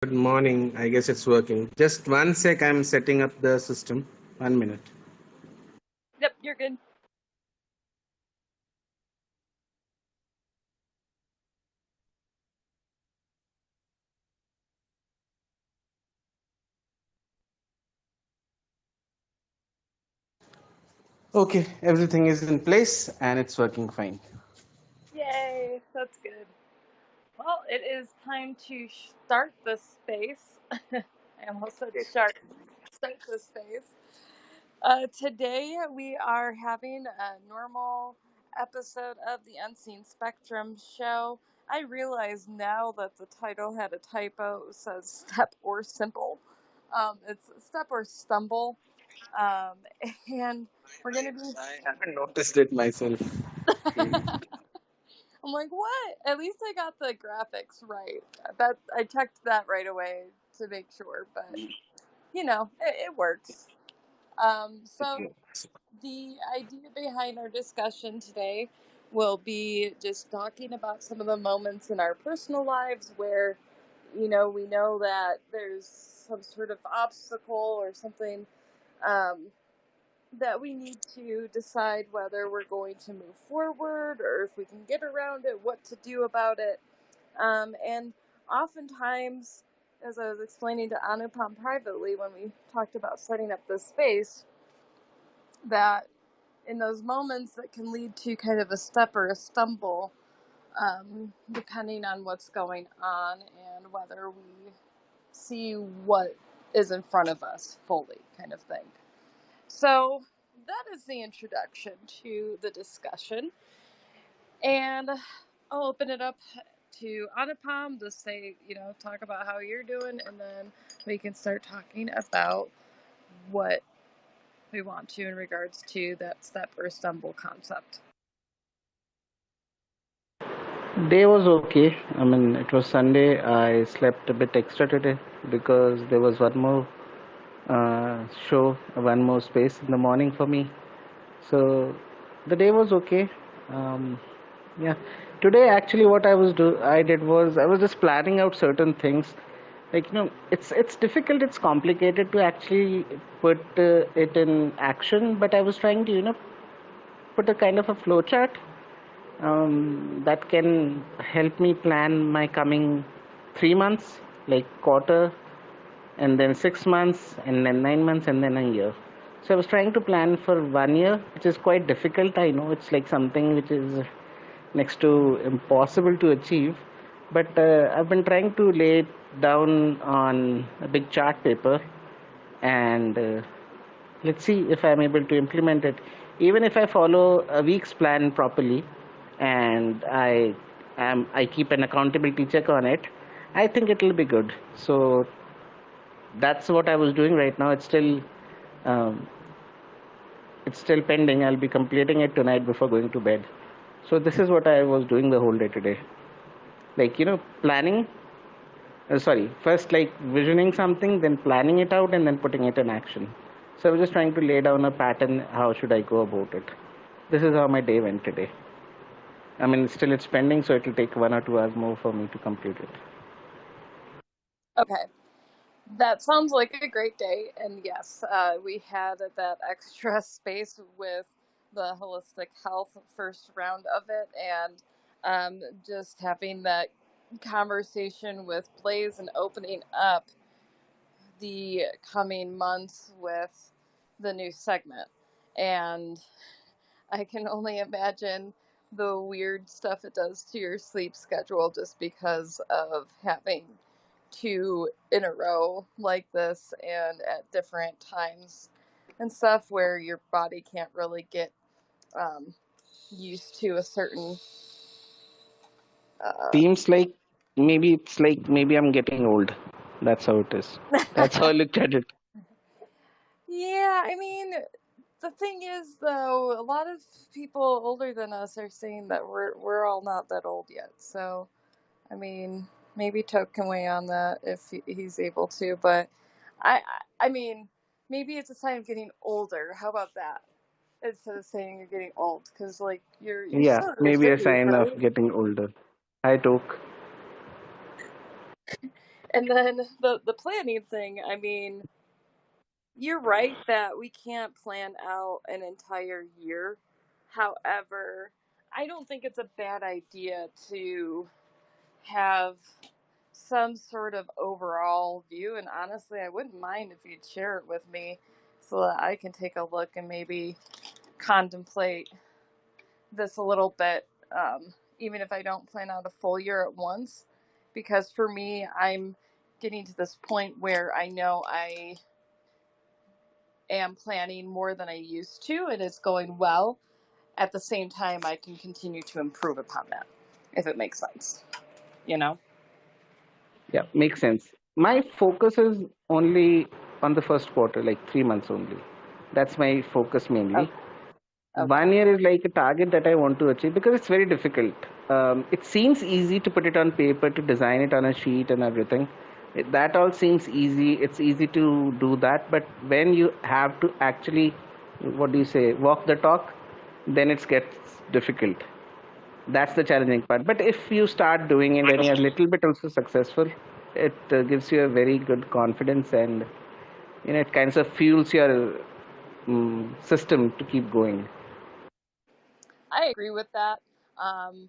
Good morning. I guess it's working. Just one sec. I'm setting up the system. 1 minute. Yep, you're good. Okay, everything is in place and it's working fine. Yay, that's good. Well, it is time to start the space. I almost said start the space. Today we are having a normal episode of the Unseen Spectrum show. I realize now that the title had a typo. It says step or simple. It's step or stumble. Um, and we're going to be. I haven't noticed it myself. Okay. I'm like, what? At least I got the graphics right. That I checked that right away to make sure, but it works. So the idea behind our discussion today will be just talking about some of the moments in our personal lives where, we know that there's some sort of obstacle or something um, that we need to decide whether we're going to move forward or if we can get around it, what to do about it. And oftentimes, as I was explaining to Anupam privately when we talked about setting up this space, that in those moments that can lead to kind of a step or a stumble, depending on what's going on and whether we see what is in front of us fully, kind of thing. So that is the introduction to the discussion. And I'll open it up to Anupam to say, talk about how you're doing, and then we can start talking about what we want to in regards to that step or stumble concept. Day was okay. I mean, it was Sunday. I slept a bit extra today because there was one more show, one more space in the morning for me. So the day was okay. Um, yeah. Today, actually, what I did was I was just planning out certain things. Like it's difficult. It's complicated to actually put it in action. But I was trying to put a kind of a flow chart that can help me plan my coming 3 months, like quarter, and then 6 months, and then 9 months, and then a year. So I was trying to plan for 1 year, which is quite difficult. I know it's like something which is next to impossible to achieve, but I've been trying to lay it down on a big chart paper, and let's see if I'm able to implement it. Even if I follow a week's plan properly, and I keep an accountability check on it, I think it'll be good. So that's what I was doing right now. Um, it's still pending. I'll be completing it tonight before going to bed. So this is what I was doing the whole day today. Like planning. Sorry, first like visioning something, then planning it out, and then putting it in action. So I was just trying to lay down a pattern. How should I go about it? This is how my day went today. I mean, still it's pending, so it'll take 1 or 2 hours more for me to complete it. Okay. That sounds like a great day. And yes, we had that extra space with the holistic health first round of it. And just having that conversation with Blaze and opening up the coming months with the new segment. And I can only imagine the weird stuff it does to your sleep schedule just because of having two in a row like this and at different times and stuff where your body can't really get um, used to a certain. Uh... Seems like maybe I'm getting old. That's how it is. That's how I looked at it. Yeah, I mean, the thing is, though, a lot of people older than us are saying that we're all not that old yet. So, I mean, maybe Toke can weigh on that if he's able to. But I mean, maybe it's a sign of getting older. How about that? Instead of saying you're getting old, because like you're Yeah, still in your maybe a fifties, sign of right? getting older. I took. And then the planning thing, I mean, you're right that we can't plan out an entire year. However, I don't think it's a bad idea to have some sort of overall view. And honestly, I wouldn't mind if you'd share it with me so that I can take a look and maybe contemplate this a little bit, even if I don't plan out a full year at once. Because for me, I'm getting to this point where I know I am planning more than I used to, and it's going well. At the same time, I can continue to improve upon that, if it makes sense. You know? Yeah, makes sense. My focus is only on the first quarter, like 3 months only. That's my focus mainly. Okay. 1 year is like a target that I want to achieve because it's very difficult. It seems easy to put it on paper, to design it on a sheet and everything. That all seems easy. It's easy to do that. But when you have to actually, what do you say, walk the talk, then it gets difficult. That's the challenging part. But if you start doing it and you're a little bit also successful, it gives you a very good confidence, and it kind of fuels your system to keep going. I agree with that. Um,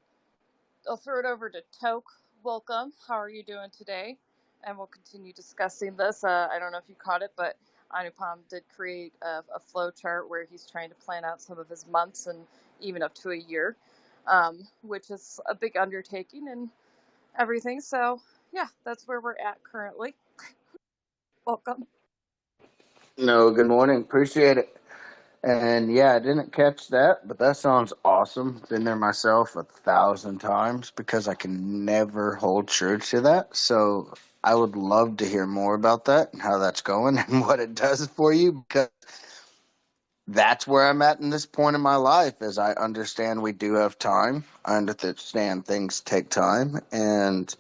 I'll throw it over to Toke. Welcome. How are you doing today? And we'll continue discussing this. I don't know if you caught it, but Anupam did create a flow chart where he's trying to plan out some of his months and even up to a year, which is a big undertaking and everything. So, yeah, that's where we're at currently. Welcome. No, good morning. Appreciate it. And yeah, I didn't catch that, but that sounds awesome. Been there myself 1,000 times because I can never hold true to that. So I would love to hear more about that and how that's going and what it does for you because that's where I'm at in this point in my life as I understand we do have time. I understand things take time and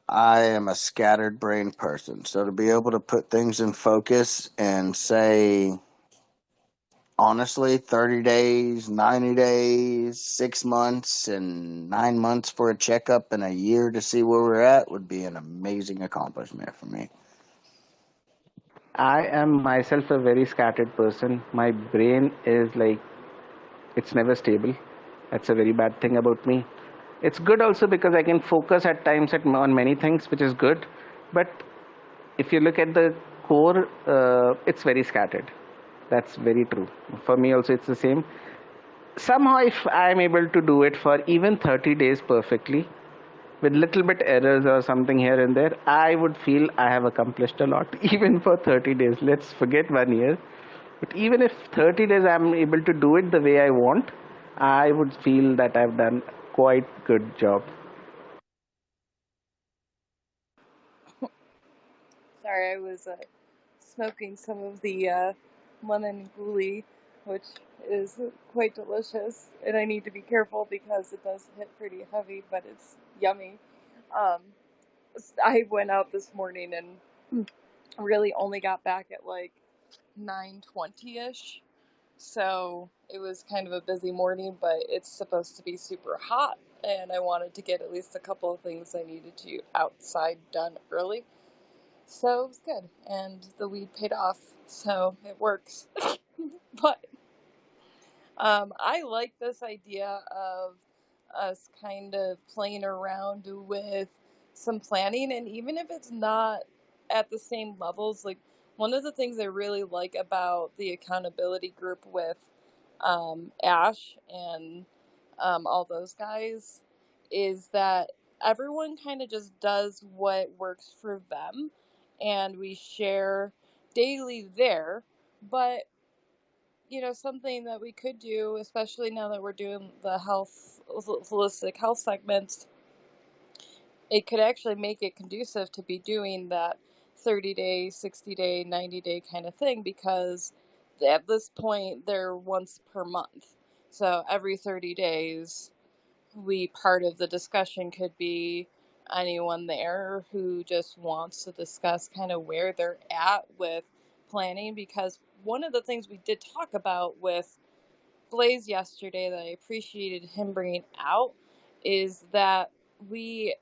I am a scattered brain person. So to be able to put things in focus and say honestly, 30 days, 90 days, 6 months, and 9 months for a checkup and a year to see where we're at would be an amazing accomplishment for me. I am myself a very scattered person. My brain is like, it's never stable. That's a very bad thing about me. It's good also because I can focus at times on many things, which is good. But if you look at the core, it's very scattered. That's very true. For me also, it's the same. Somehow, if I am able to do it for even 30 days perfectly, with little bit errors or something here and there, I would feel I have accomplished a lot. Even for 30 days, let's forget 1 year. But even if 30 days I'm able to do it the way I want, I would feel that I've done quite good job. Sorry, I was smoking some of the lemon goulie, which is quite delicious, and I need to be careful because it does hit pretty heavy, but it's yummy. Um, I went out this morning and really only got back at like 9:20ish, so it was kind of a busy morning. But it's supposed to be super hot, and I wanted to get at least a couple of things I needed to outside done early. So it was good, and the weed paid off, so it works. But I like this idea of us kind of playing around with some planning, and even if it's not at the same levels, like one of the things I really like about the accountability group with Ash and all those guys is that everyone kind of just does what works for them, and we share daily there. But something that we could do, especially now that we're doing the holistic health segments, it could actually make it conducive to be doing that 30-day, 60-day, 90-day kind of thing, because at this point they're once per month. So every 30 days, part of the discussion could be anyone there who just wants to discuss kind of where they're at with planning, because one of the things we did talk about with Blaze yesterday that I appreciated him bringing out is that we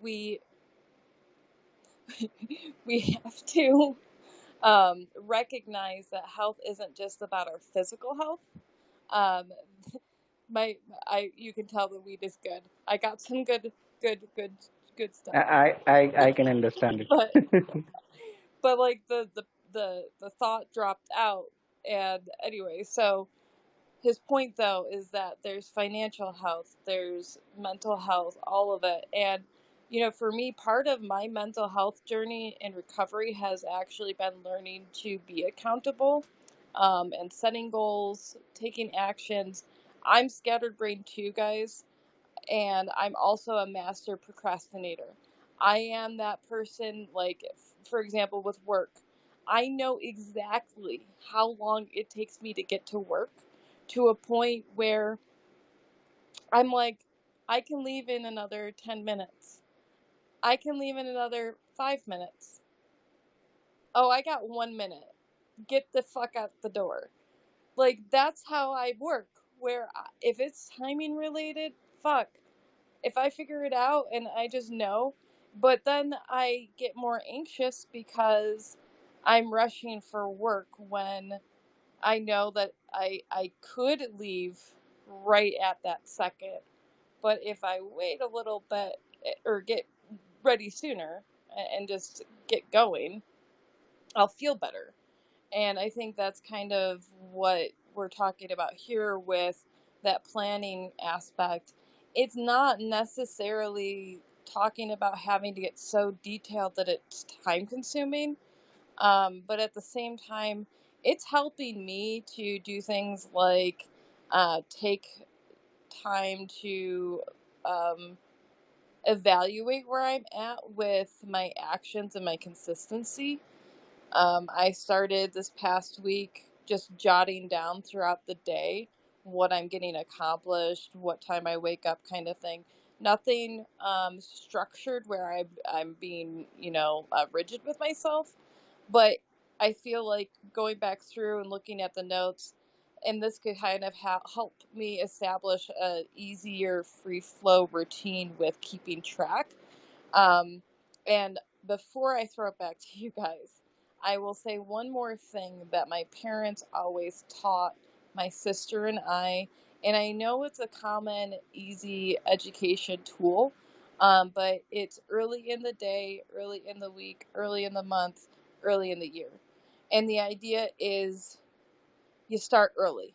we we have to recognize that health isn't just about our physical health. Um, you can tell the weed is good. I got some good stuff. I can understand But it. like the thought dropped out, and anyway, so his point though is that there's financial health, there's mental health, all of it. And for me, part of my mental health journey and recovery has actually been learning to be accountable, and setting goals, taking actions. I'm scatterbrained too, guys, and I'm also a master procrastinator. I am that person, like, for example, with work. I know exactly how long it takes me to get to work, to a point where I'm like, I can leave in another 10 minutes. I can leave in another 5 minutes. Oh, I got 1 minute. Get the fuck out the door. Like, that's how I work. Where if it's timing related, fuck. If I figure it out and I just know, but then I get more anxious because I'm rushing for work when I know that I could leave right at that second. But if I wait a little bit, or get ready sooner and just get going, I'll feel better. And I think that's kind of what we're talking about here with that planning aspect. It's not necessarily talking about having to get so detailed that it's time consuming, but at the same time, it's helping me to do things like take time to um, evaluate where I'm at with my actions and my consistency. I started this past week just jotting down throughout the day what I'm getting accomplished, what time I wake up, kind of thing. Nothing structured where I'm being, rigid with myself. But I feel like going back through and looking at the notes, and this could kind of help me establish a easier free flow routine with keeping track. And before I throw it back to you guys, I will say one more thing that my parents always taught my sister and I know it's a common, easy education tool, but it's early in the day, early in the week, early in the month, early in the year. And the idea is you start early.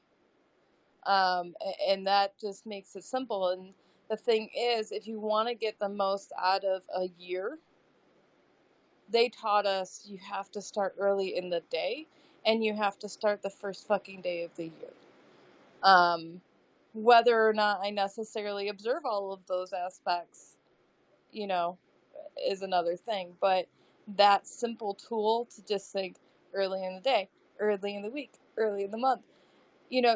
And that just makes it simple. And the thing is, if you want to get the most out of a year, they taught us you have to start early in the day and you have to start the first fucking day of the year. Whether or not I necessarily observe all of those aspects, is another thing. But that simple tool to just think early in the day, early in the week, early in the month,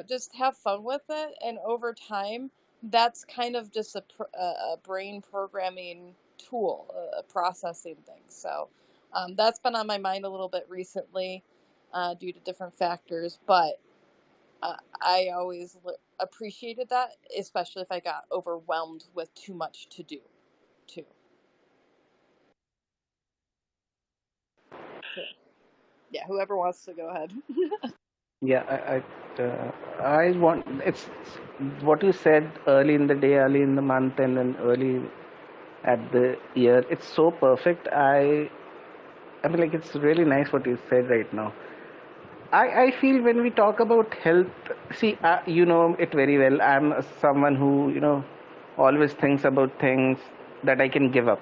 just have fun with it. And over time, that's kind of just a brain programming tool, a processing thing. So that's been on my mind a little bit recently due to different factors. But I always appreciated that, especially if I got overwhelmed with too much to do, too. So, yeah, whoever wants to go ahead. Yeah, I want it's what you said, early in the day, early in the month, and then early at the year. It's so perfect. I mean, like, it's really nice what you said right now. I feel when we talk about health, see, you know it very well. I'm someone who, always thinks about things that I can give up.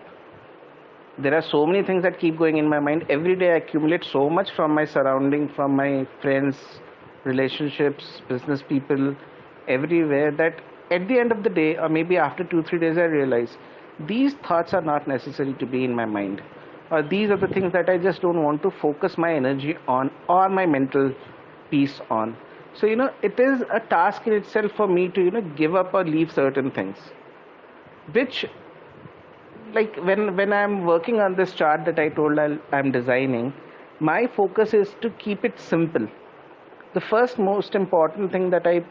There are so many things that keep going in my mind. Every day I accumulate so much from my surrounding, from my friends, relationships, business people, everywhere, that at the end of the day, or maybe after 2 3 days, I realize these thoughts are not necessary to be in my mind, or these are the things that I just don't want to focus my energy on or my mental peace on. So, it is a task in itself for me to, give up or leave certain things, which, like, when I'm working on this chart that I told I'm designing, my focus is to keep it simple. The first most important thing that I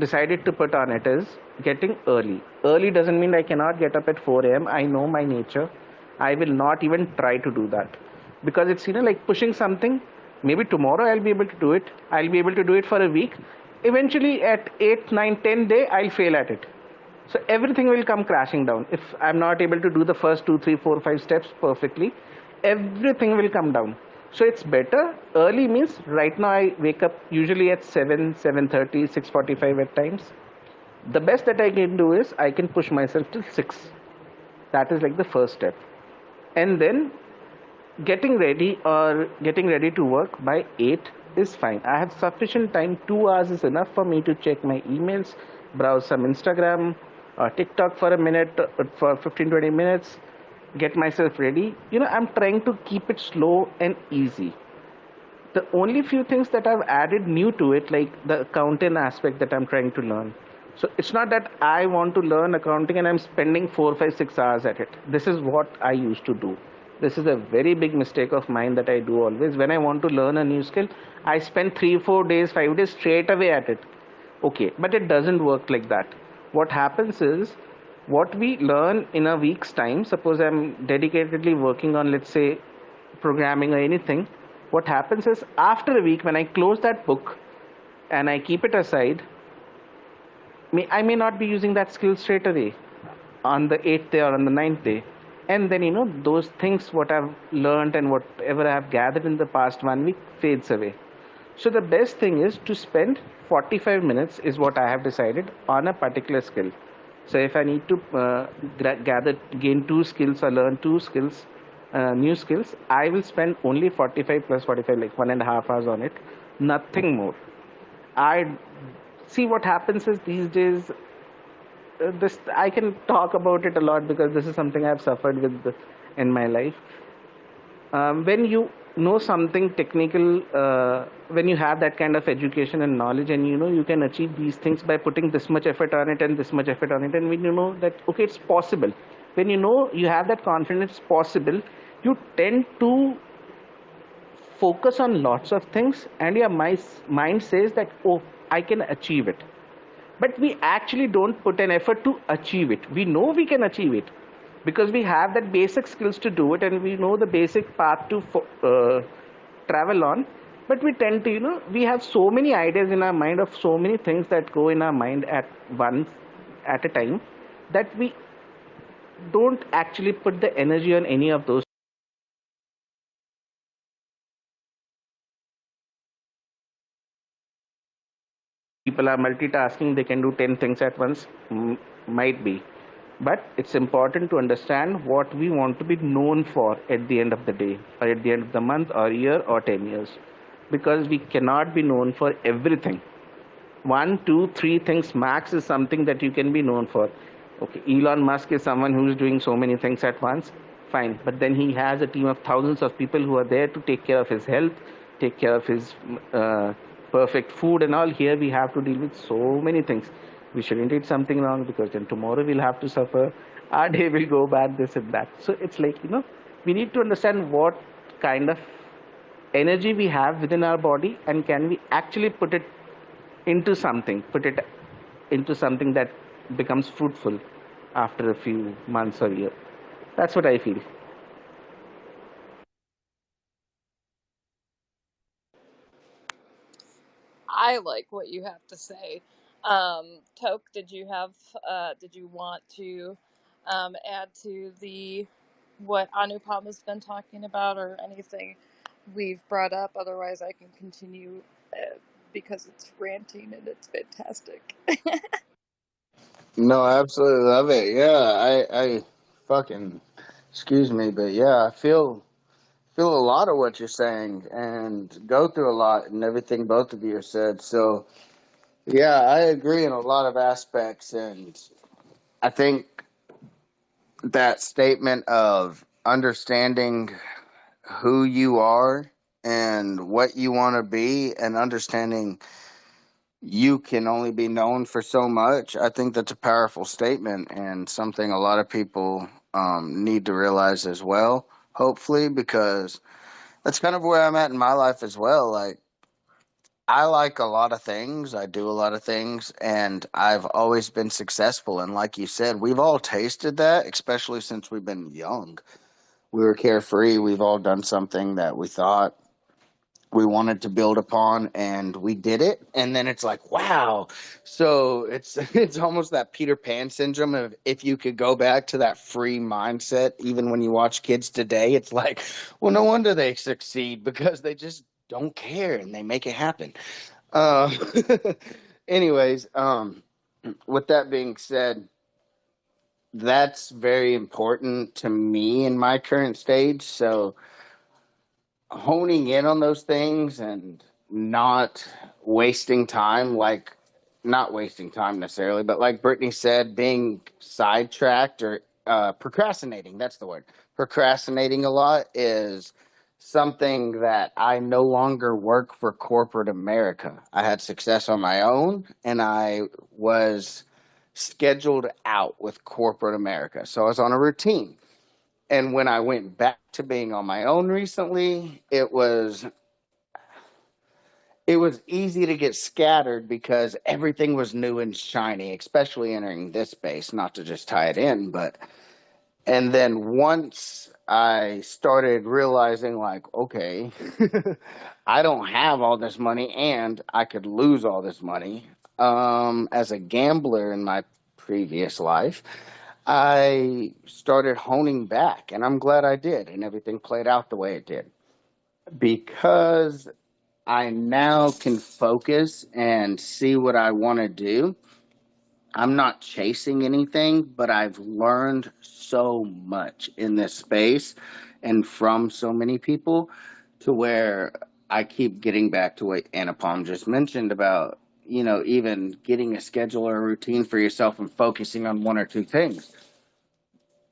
decided to put on it is getting early. Early doesn't mean I cannot get up at 4 a.m. I know my nature. I will not even try to do that because it's like pushing something. Maybe tomorrow I'll be able to do it. I'll be able to do it for a week. Eventually, at 8, 9, 10 day, I'll fail at it. So everything will come crashing down. If I'm not able to do the first 2, 3, 4, 5 steps perfectly, everything will come down. So it's better. Early means right now I wake up usually at 7, 7:30, 6:45 at times. The best that I can do is I can push myself till 6. That is like the first step. And then getting ready to work by 8 is fine. I have sufficient time. 2 hours is enough for me to check my emails, browse some Instagram or TikTok for a minute, for 15-20 minutes, get myself ready. I'm trying to keep it slow and easy. The only few things that I've added new to it, like the accounting aspect that I'm trying to learn. So it's not that I want to learn accounting and I'm spending 4, 5, 6 hours at it. This is what I used to do. This is a very big mistake of mine that I do always. When I want to learn a new skill, I spend 3, 4 days, 5 days straight away at it. Okay, but it doesn't work like that. What happens is, what we learn in a week's time, suppose I'm dedicatedly working on, let's say, programming or anything, what happens is after a week when I close that book and I keep it aside, I may not be using that skill straight away on the 8th day or on the 9th day. And then, those things what I've learned and whatever I've gathered in the past 1 week fades away. So the best thing is to spend 45 minutes is what I have decided on a particular skill. So if I need to gain 2 skills or learn 2 skills, new skills, I will spend only 45 plus 45, like 1.5 hours on it, nothing more. I see what happens is these days, this I can talk about it a lot because this is something I've suffered with in my life. When you know something technical, when you have that kind of education and knowledge, and you can achieve these things by putting this much effort on it and this much effort on it, and when you know that okay, it's possible, when you have that confidence it's possible, you tend to focus on lots of things and your mind says that, oh, I can achieve it. But we actually don't put an effort to achieve it. We know we can achieve it because we have that basic skills to do it and we know the basic path to travel on. But we tend to, we have so many ideas in our mind of so many things that go in our mind at a time, that we don't actually put the energy on any of those. People are multitasking, they can do 10 things at once, might be. But it's important to understand what we want to be known for at the end of the day, or at the end of the month, or year, or 10 years. Because we cannot be known for everything. 1, 2, 3 things max is something that you can be known for. Okay, Elon Musk is someone who's doing so many things at once, fine. But then he has a team of thousands of people who are there to take care of his health, take care of his perfect food and all. Here we have to deal with so many things. We shouldn't eat something wrong because then tomorrow we'll have to suffer. Our day will go bad, this and that. So it's like, we need to understand what kind of energy we have within our body and can we actually put it into something that becomes fruitful after a few months or year. That's what I feel. I like what you have to say. Toke, did you want to add to what Anupam has been talking about, or anything we've brought up? Otherwise, I can continue because it's ranting and it's fantastic. No, I absolutely love it. Yeah, I fucking, excuse me, but yeah, I feel a lot of what you're saying and go through a lot and everything both of you have said. So yeah, I agree in a lot of aspects, and I think that statement of understanding who you are and what you want to be and understanding you can only be known for so much, I think that's a powerful statement and something a lot of people need to realize as well, hopefully, because that's kind of where I'm at in my life as well. Like, I like a lot of things. I do a lot of things, and I've always been successful. And like you said, we've all tasted that, especially since we've been young. We were carefree. We've all done something that we thought we wanted to build upon, and we did it. And then it's like, wow. So it's it's almost that Peter Pan syndrome of, if you could go back to that free mindset, even when you watch kids today, it's like, well, no wonder they succeed, because they just don't care and they make it happen. Uh, anyways, with that being said, that's very important to me in my current stage. So honing in on those things and not wasting time, like, not wasting time necessarily, but like Brittany said, being sidetracked or procrastinating, that's the word. Procrastinating a lot is something that I no longer work for corporate America. I had success on my own, and I was scheduled out with corporate America. So I was on a routine. And when I went back to being on my own recently, it was easy to get scattered because everything was new and shiny, especially entering this space, not to just tie it in, but and then once I started realizing, like, okay, I don't have all this money and I could lose all this money. As a gambler in my previous life, I started honing back, and I'm glad I did, and everything played out the way it did, because I now can focus and see what I want to do. I'm not chasing anything, but I've learned so much in this space and from so many people, to where I keep getting back to what Anupam just mentioned about, even getting a schedule or a routine for yourself and focusing on one or two things.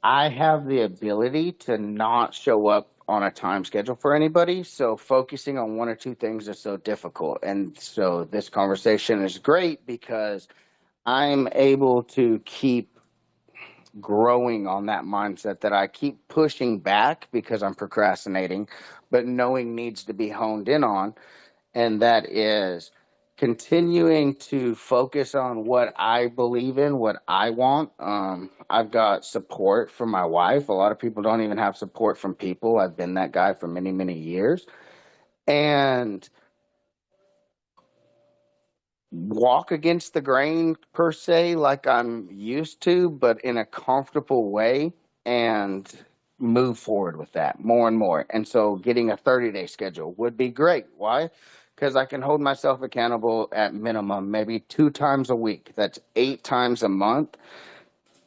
I have the ability to not show up on a time schedule for anybody, so focusing on one or two things is so difficult. And so this conversation is great because I'm able to keep growing on that mindset, that I keep pushing back because I'm procrastinating, but knowing needs to be honed in on. And that is continuing to focus on what I believe in, what I want. I've got support from my wife. A lot of people don't even have support from people. I've been that guy for many, many years. And walk against the grain per se, like I'm used to, but in a comfortable way, and move forward with that more and more. And so getting a 30-day schedule would be great. Why? Because I can hold myself accountable at minimum maybe 2 times a week. That's 8 times a month.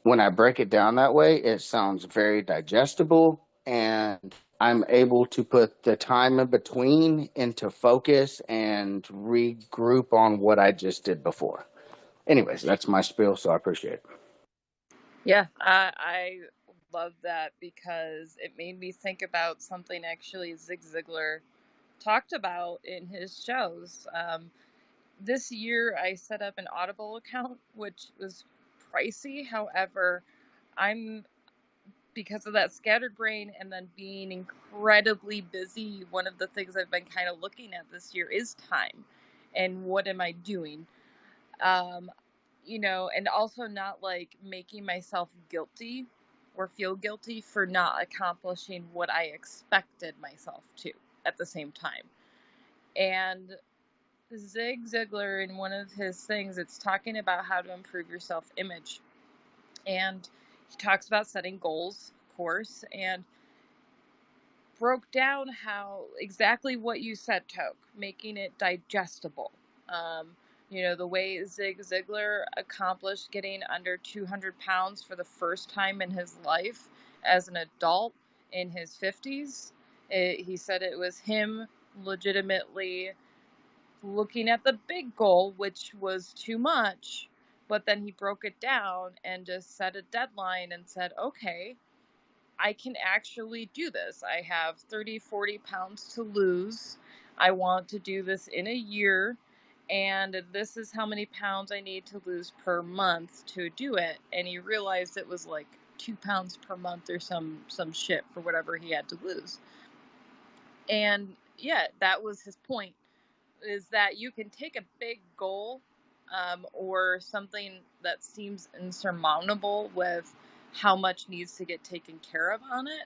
When I break it down that way, it sounds very digestible, and I'm able to put the time in between into focus and regroup on what I just did before. Anyways, that's my spiel, so I appreciate it. Yeah, I love that because it made me think about something actually Zig Ziglar talked about in his shows. This year, I set up an Audible account, which was pricey. However, I'm because of that scattered brain and then being incredibly busy. One of the things I've been kind of looking at this year is time, and what am I doing? Um, and also not like making myself guilty or feel guilty for not accomplishing what I expected myself to at the same time. And Zig Ziglar, in one of his things, it's talking about how to improve your self-image. And he talks about setting goals, of course, and broke down how exactly what you said, Toke, making it digestible. The way Zig Ziglar accomplished getting under 200 pounds for the first time in his life as an adult in his 50s. He said it was him legitimately looking at the big goal, which was too much, but then he broke it down and just set a deadline and said, okay, I can actually do this. I have 30, 40 pounds to lose. I want to do this in a year, and this is how many pounds I need to lose per month to do it. And he realized it was like 2 pounds per month or some shit for whatever he had to lose. And yeah, that was his point. is that you can take a big goal or something that seems insurmountable with how much needs to get taken care of on it.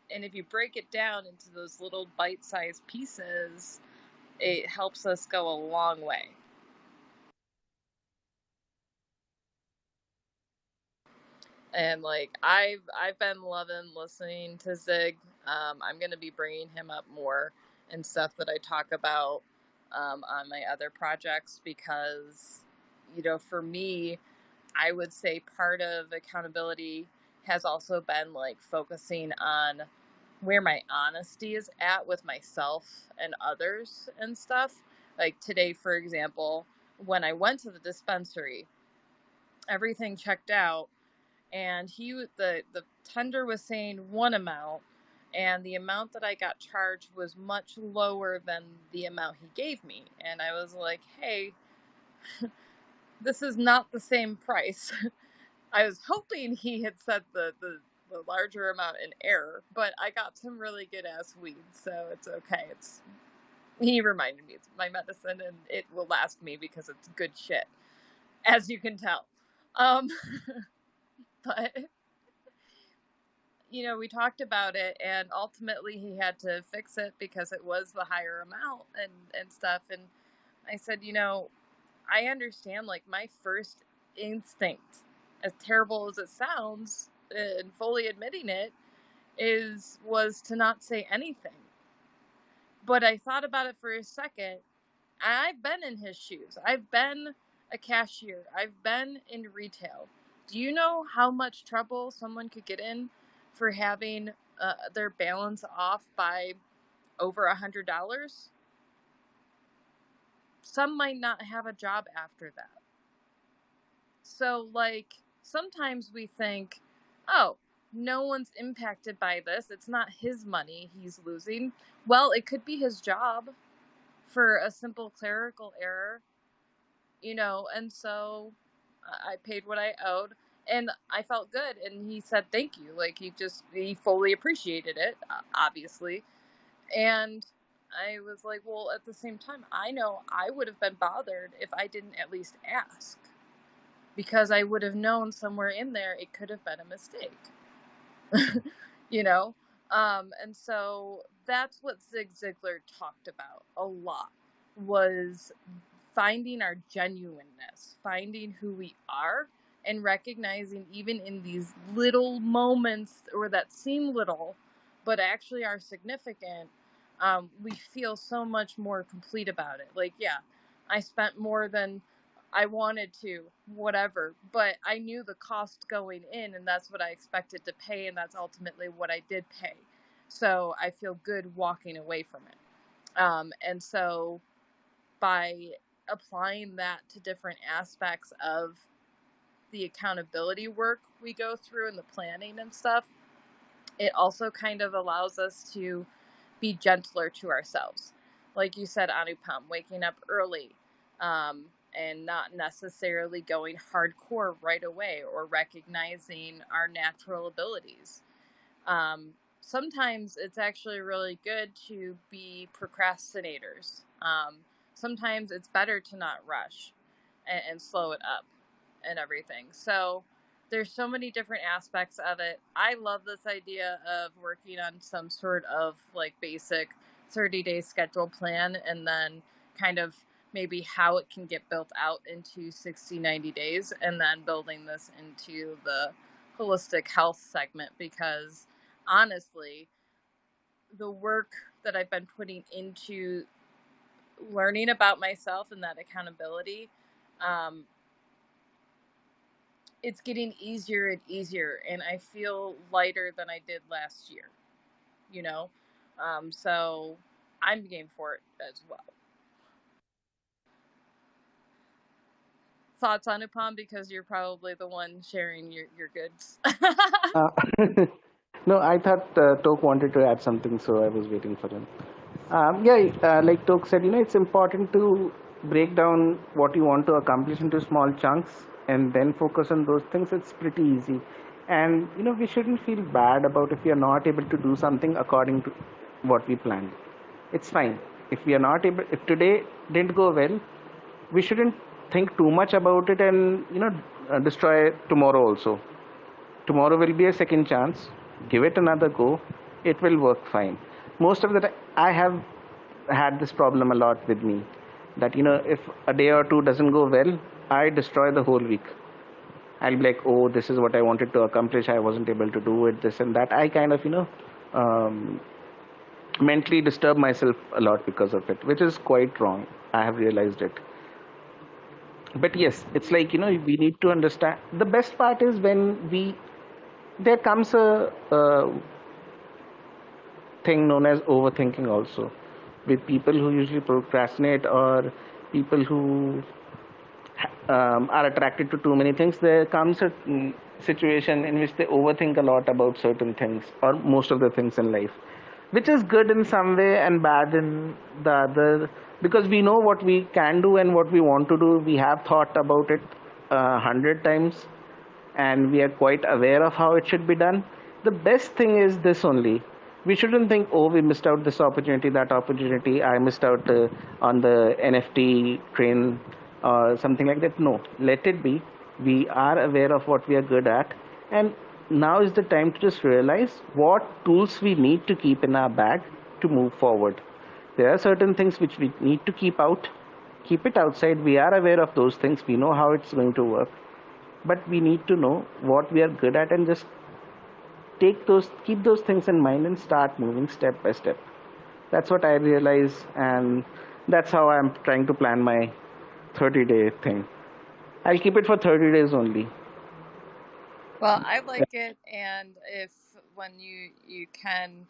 And if you break it down into those little bite-sized pieces, it helps us go a long way. And like I've been loving listening to Zig. I'm gonna be bringing him up more and stuff that I talk about on my other projects because, for me, I would say part of accountability has also been like focusing on where my honesty is at with myself and others and stuff. Like today, for example, when I went to the dispensary, everything checked out, and the tender was saying one amount, and the amount that I got charged was much lower than the amount he gave me. And I was like, hey, this is not the same price. I was hoping he had said the larger amount in error, but I got some really good ass weed, so it's okay. He reminded me it's my medicine and it will last me because it's good shit, as you can tell. But we talked about it, and ultimately he had to fix it because it was the higher amount and stuff. And I said, I understand, like, my first instinct, as terrible as it sounds, and fully admitting it, was to not say anything. But I thought about it for a second. I've been in his shoes. I've been a cashier. I've been in retail. Do you know how much trouble someone could get in for having their balance off by over $100? Some might not have a job after that. So, like, sometimes we think, oh, no one's impacted by this. It's not his money he's losing. Well, it could be his job for a simple clerical error, and so I paid what I owed, and I felt good, and he said thank you. Like, he fully appreciated it, obviously. And I was like, well, at the same time, I know I would have been bothered if I didn't at least ask, because I would have known somewhere in there it could have been a mistake. And so that's what Zig Ziglar talked about a lot, was finding our genuineness, finding who we are, and recognizing even in these little moments, or that seem little but actually are significant, we feel so much more complete about it. Like, yeah, I spent more than I wanted to, whatever, but I knew the cost going in, and that's what I expected to pay, and that's ultimately what I did pay. So I feel good walking away from it. And so by applying that to different aspects of the accountability work we go through and the planning and stuff, it also kind of allows us to be gentler to ourselves. Like you said, Anupam, waking up early, and not necessarily going hardcore right away, or recognizing our natural abilities. Sometimes it's actually really good to be procrastinators. Sometimes it's better to not rush and slow it up and everything. So there's so many different aspects of it. I love this idea of working on some sort of like basic 30-day schedule plan, and then kind of maybe how it can get built out into 60, 90 days, and then building this into the holistic health segment, because honestly, the work that I've been putting into learning about myself and that accountability, it's getting easier and easier, and I feel lighter than I did last year, so I'm game for it as well. Thoughts on Upam, because you're probably the one sharing your goods. No, I thought Tok wanted to add something, so I was waiting for him. Like Tok said, it's important to break down what you want to accomplish into small chunks and then focus on those things. It's pretty easy. And, we shouldn't feel bad about if we are not able to do something according to what we planned. It's fine. If we are not able, if today didn't go well, we shouldn't think too much about it and destroy tomorrow also. Tomorrow will be a second chance. Give it another go. It will work fine. Most of the time, I have had this problem a lot with me, that if a day or two doesn't go well, I destroy the whole week. I'll be like, oh, this is what I wanted to accomplish. I wasn't able to do it, this and that. I kind of, um, mentally disturb myself a lot because of it, which is quite wrong. I have realized it. But yes, it's like, we need to understand. The best part is when there comes a thing known as overthinking also, with people who usually procrastinate, or people who are attracted to too many things. There comes a situation in which they overthink a lot about certain things, or most of the things in life, which is good in some way and bad in the other, because we know what we can do and what we want to do. We have thought about it 100 times, and we are quite aware of how it should be done. The best thing is this only: we shouldn't think, oh, we missed out this opportunity, that opportunity, I missed out on the NFT train or something like that. No, let it be. We are aware of what we are good at, and now is the time to just realize what tools we need to keep in our bag to move forward. There are certain things which we need to keep it outside. We are aware of those things, we know how it's going to work, but we need to know what we are good at and just keep those things in mind and start moving step by step. That's what I realize, and that's how I'm trying to plan my 30-day thing. I'll keep it for 30 days only. Well, I like it, and if when you can,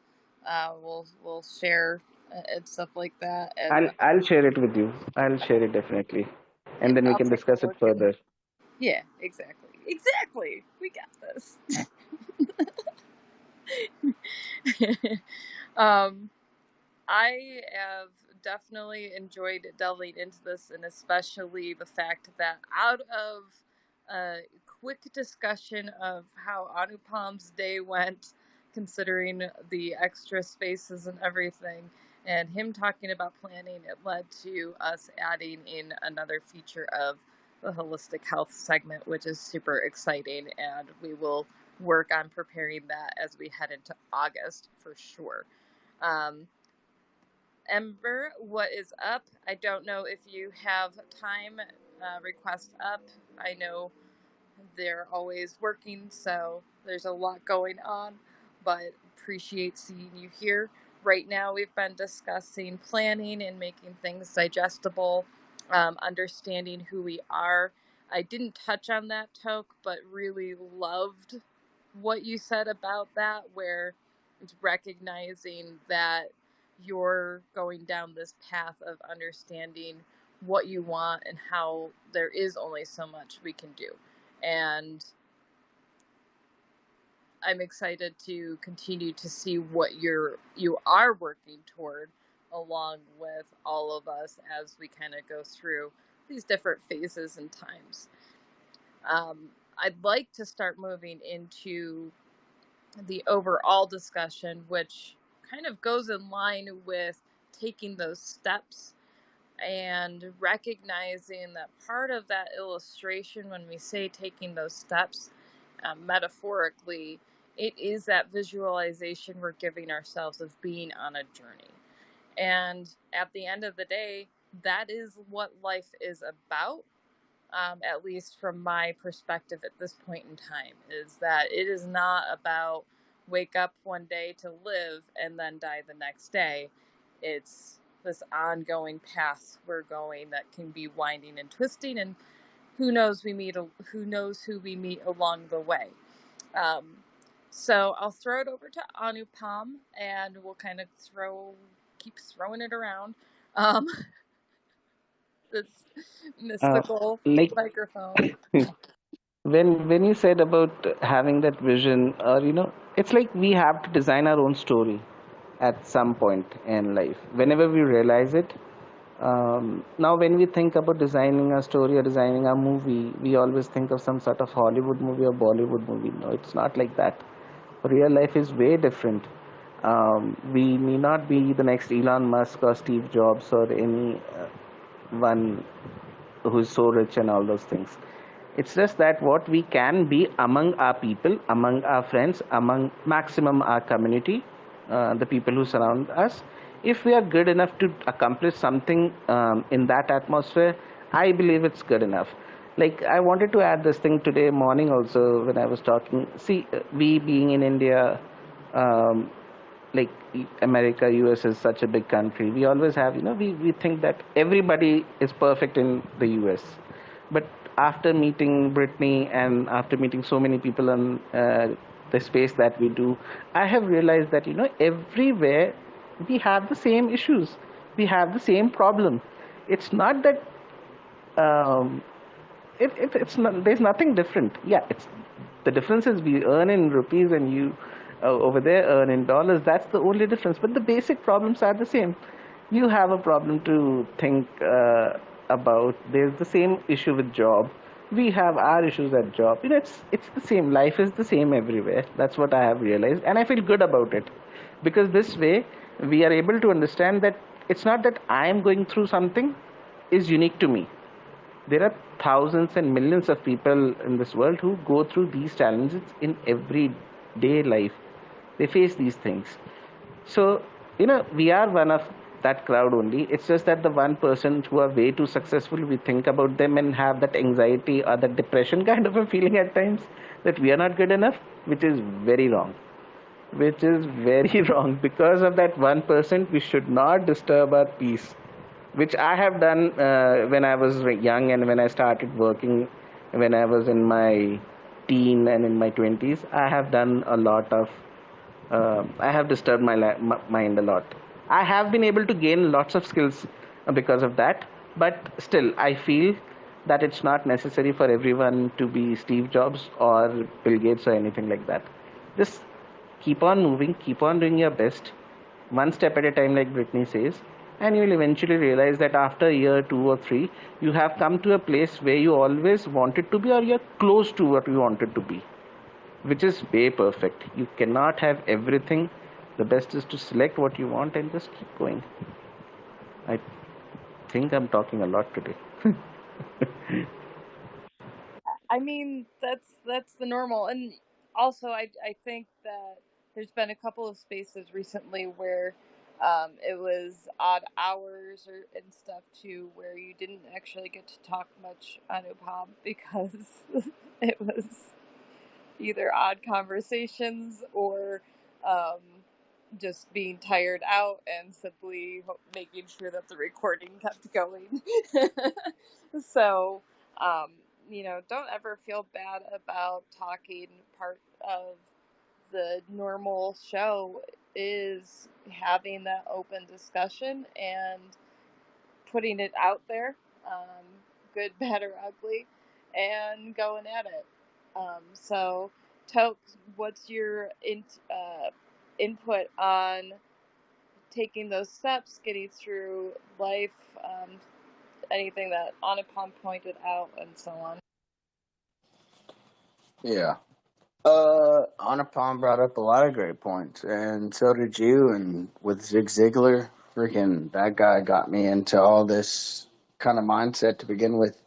we'll share and stuff like that, and I'll share it with you. I'll share it definitely, yeah, and then we I'll can take a discuss it look and further. yeah, exactly. We got this. um, I have definitely enjoyed delving into this, and especially the fact that out of a quick discussion of how Anupam's day went, considering the extra spaces and everything, and him talking about planning, it led to us adding in another feature of the holistic health segment, which is super exciting, and we will work on preparing that as we head into August for sure. Ember, what is up? I don't know if you have time request up. I know they're always working, so there's a lot going on, but appreciate seeing you here. Right now, we've been discussing planning and making things digestible, understanding who we are. I didn't touch on that, Toke, but really loved what you said about that, where it's recognizing that you're going down this path of understanding what you want and how there is only so much we can do. And I'm excited to continue to see what you are working toward, along with all of us as we kind of go through these different phases and times. I'd like to start moving into the overall discussion, which kind of goes in line with taking those steps and recognizing that part of that illustration, when we say taking those steps, metaphorically, it is that visualization we're giving ourselves of being on a journey. And at the end of the day, that is what life is about. At least from my perspective at this point in time, is that it is not about wake up one day to live and then die the next day. It's this ongoing path we're going that can be winding and twisting, and who knows who we meet along the way. So I'll throw it over to Anupam, and we'll kind of keep throwing it around. This mystical Like microphone. when you said about having that vision, or it's like we have to design our own story at some point in life. Whenever we realize it, now when we think about designing a story or designing a movie, we always think of some sort of Hollywood movie or Bollywood movie. No, it's not like that. Real life is way different. We may not be the next Elon Musk or Steve Jobs or any one who's so rich and all those things. It's just that what we can be among our people, among our friends, among maximum our community, the people who surround us. If we are good enough to accomplish something in that atmosphere, I believe it's good enough. Like, I wanted to add this thing today morning also when I was talking. See, we being in India, um, like America, US is such a big country. We always have, we think that everybody is perfect in the US. But after meeting Brittany and after meeting so many people on the space that we do, I have realized that, everywhere we have the same issues. We have the same problem. It's not that um, it's not, there's nothing different. Yeah, it's the difference is we earn in rupees and you over there earn in dollars. That's the only difference. But the basic problems are the same. You have a problem to think about. There's the same issue with job. We have our issues at job. It's the same. Life is the same everywhere. That's what I have realized, and I feel good about it, because this way we are able to understand that it's not that I am going through something is unique to me. There are thousands and millions of people in this world who go through these challenges in everyday life. They face these things. So, we are one of that crowd only. It's just that the 1% who are way too successful, we think about them and have that anxiety or that depression kind of a feeling at times that we are not good enough, which is very wrong. Which is very wrong. Because of that 1%, we should not disturb our peace, which I have done when I was young and when I started working, when I was in my teen and in my 20s. I have done a lot of, I have disturbed my mind a lot. I have been able to gain lots of skills because of that, but still, I feel that it's not necessary for everyone to be Steve Jobs or Bill Gates or anything like that. Just keep on moving, keep on doing your best, one step at a time, like Brittany says, and you will eventually realize that after a year, 2 or 3, you have come to a place where you always wanted to be, or you're close to what you wanted to be, which is way perfect. You cannot have everything. The best is to select what you want and just keep going. I think I'm talking a lot today. I mean, that's the normal, and also I think that there's been a couple of spaces recently where it was odd hours or and stuff too, where you didn't actually get to talk much Anupam because it was either odd conversations or um, just being tired out and simply making sure that the recording kept going. So, um, don't ever feel bad about talking. Part of the normal show is having that open discussion and putting it out there, good, bad, or ugly, and going at it. So, Toke, what's your input on taking those steps, getting through life, anything that Anupam pointed out, and so on? Yeah. Anupam brought up a lot of great points, and so did you. And with Zig Ziglar, freaking that guy got me into all this kind of mindset to begin with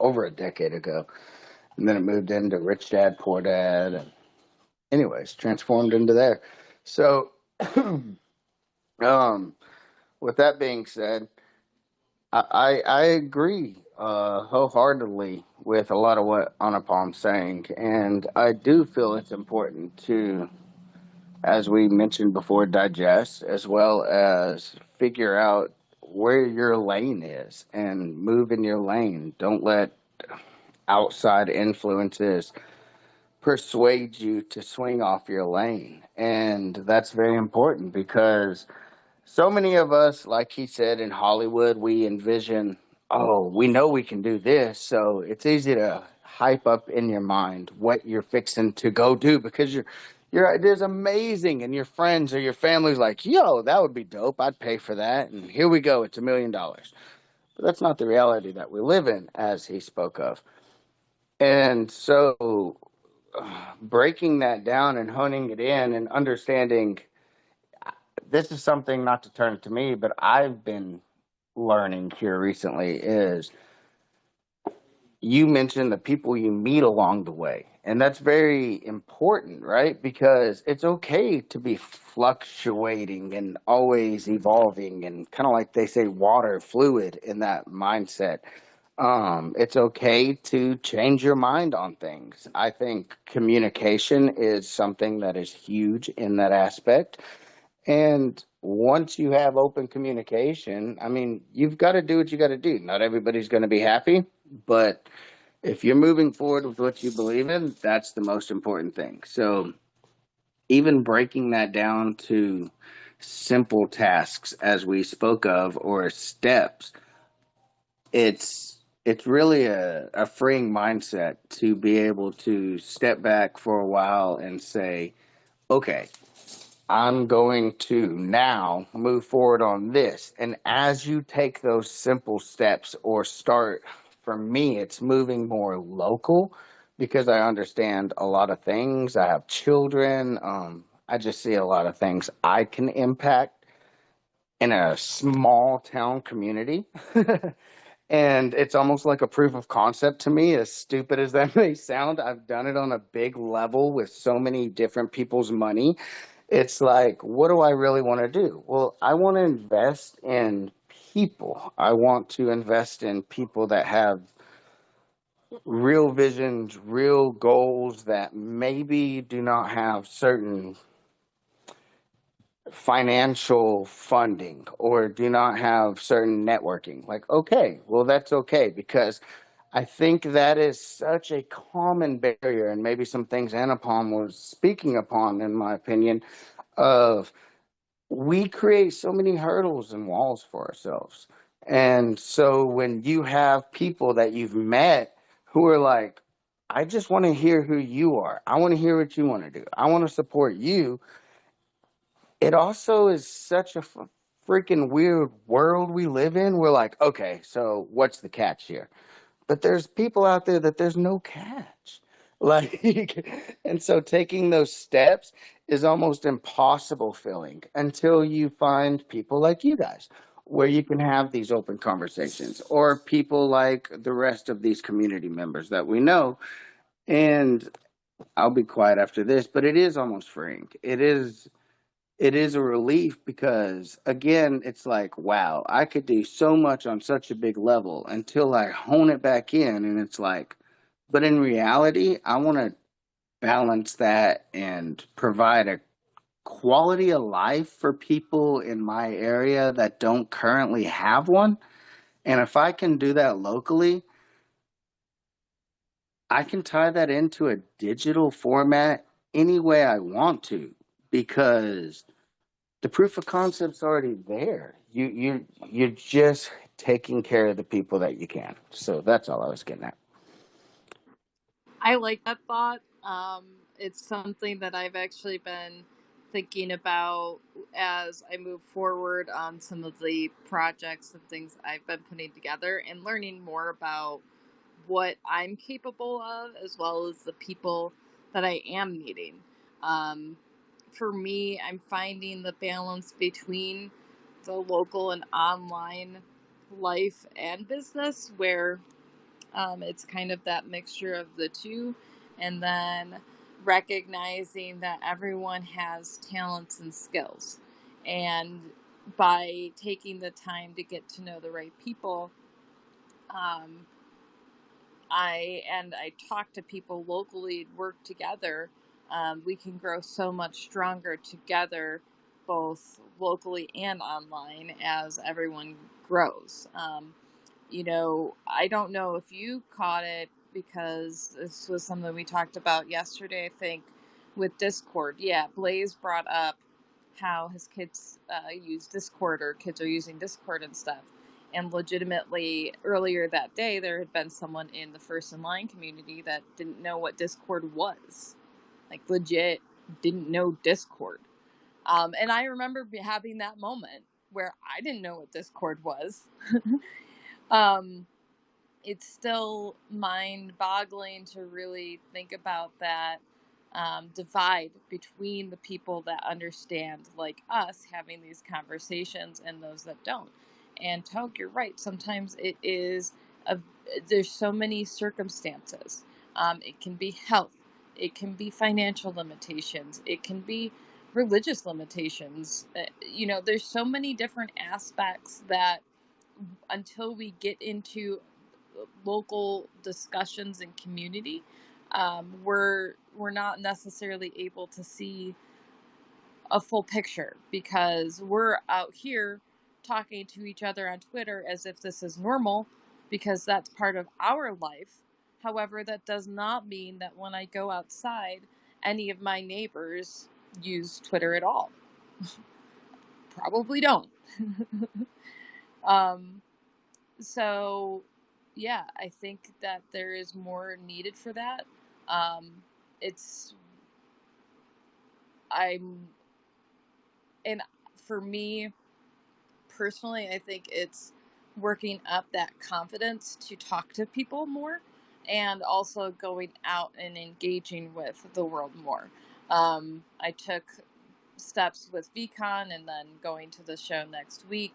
over a decade ago. And then it moved into Rich Dad, Poor Dad, and anyways, transformed into there. So, um, with that being said, I agree wholeheartedly with a lot of what Anupam's saying, and I do feel it's important to, as we mentioned before, digest as well as figure out where your lane is and move in your lane. Don't let outside influences persuade you to swing off your lane. And that's very important because so many of us, like he said, in Hollywood, we envision, oh, we know we can do this. So it's easy to hype up in your mind what you're fixing to go do because your idea's amazing and your friends or your family's like, yo, that would be dope. I'd pay for that. And here we go. It's $1 million. But that's not the reality that we live in, as he spoke of. And so breaking that down and honing it in and understanding this is something, not to turn it to me, but I've been learning here recently is you mentioned the people you meet along the way. And that's very important, right? Because it's okay to be fluctuating and always evolving and kind of like they say, water, fluid in that mindset. It's okay to change your mind on things. I think communication is something that is huge in that aspect. And once you have open communication, I mean, you've got to do what you got to do. Not everybody's going to be happy, but if you're moving forward with what you believe in, that's the most important thing. So, even breaking that down to simple tasks, as we spoke of, or steps, it's really a freeing mindset to be able to step back for a while and say, okay, I'm going to now move forward on this. And as you take those simple steps or start, for me, it's moving more local because I understand a lot of things. I have children. I just see a lot of things I can impact in a small town community. And it's almost like a proof of concept to me, as stupid as that may sound. I've done it on a big level with so many different people's money. It's like, what do I really want to do? Well, I want to invest in people. I want to invest in people that have real visions, real goals that maybe do not have certain financial funding or do not have certain networking. Like, okay, well, that's okay because I think that is such a common barrier, and maybe some things Anupam was speaking upon, in my opinion, of we create so many hurdles and walls for ourselves. And so when you have people that you've met who are like, I just want to hear who you are, I want to hear what you want to do, I want to support you, it also is such a freaking weird world we live in. We're like, okay, so what's the catch here? But there's people out there that there's no catch. Like, and so taking those steps is almost impossible feeling until you find people like you guys where you can have these open conversations or people like the rest of these community members that we know. And I'll be quiet after this, but it is almost freeing. It is a relief because again it's like, wow, I could do so much on such a big level until I hone it back in, and it's like, but in reality I want to balance that and provide a quality of life for people in my area that don't currently have one. And if I can do that locally, I can tie that into a digital format any way I want to, because the proof of concept's already there. You're just taking care of the people that you can. So that's all I was getting at. I like that thought. It's something that I've actually been thinking about as I move forward on some of the projects and things I've been putting together and learning more about what I'm capable of as well as the people that I am meeting. Um, for me, I'm finding the balance between the local and online life and business where it's kind of that mixture of the two, and then recognizing that everyone has talents and skills. And by taking the time to get to know the right people, um, I talk to people locally, work together. We can grow so much stronger together, both locally and online, as everyone grows. I don't know if you caught it because this was something we talked about yesterday, I think, with Discord. Yeah, Blaze brought up how his kids use Discord, or kids are using Discord and stuff. And legitimately, earlier that day, there had been someone in the First in Line community that didn't know what Discord was. Like, legit didn't know Discord. And I remember having that moment where I didn't know what Discord was. um, it's still mind-boggling to really think about that. divide between the people that understand, like us, having these conversations, and those that don't. And Toke, you're right. Sometimes it is there's so many circumstances. It can be health. It can be financial limitations. It can be religious limitations. There's so many different aspects that until we get into local discussions and community, we're not necessarily able to see a full picture, because we're out here talking to each other on Twitter as if this is normal, because that's part of our life. However, that does not mean that when I go outside, any of my neighbors use Twitter at all. Probably don't. So yeah, I think that there is more needed for that. And for me personally, I think it's working up that confidence to talk to people more, and also going out and engaging with the world more. I took steps with VCon and then going to the show next week.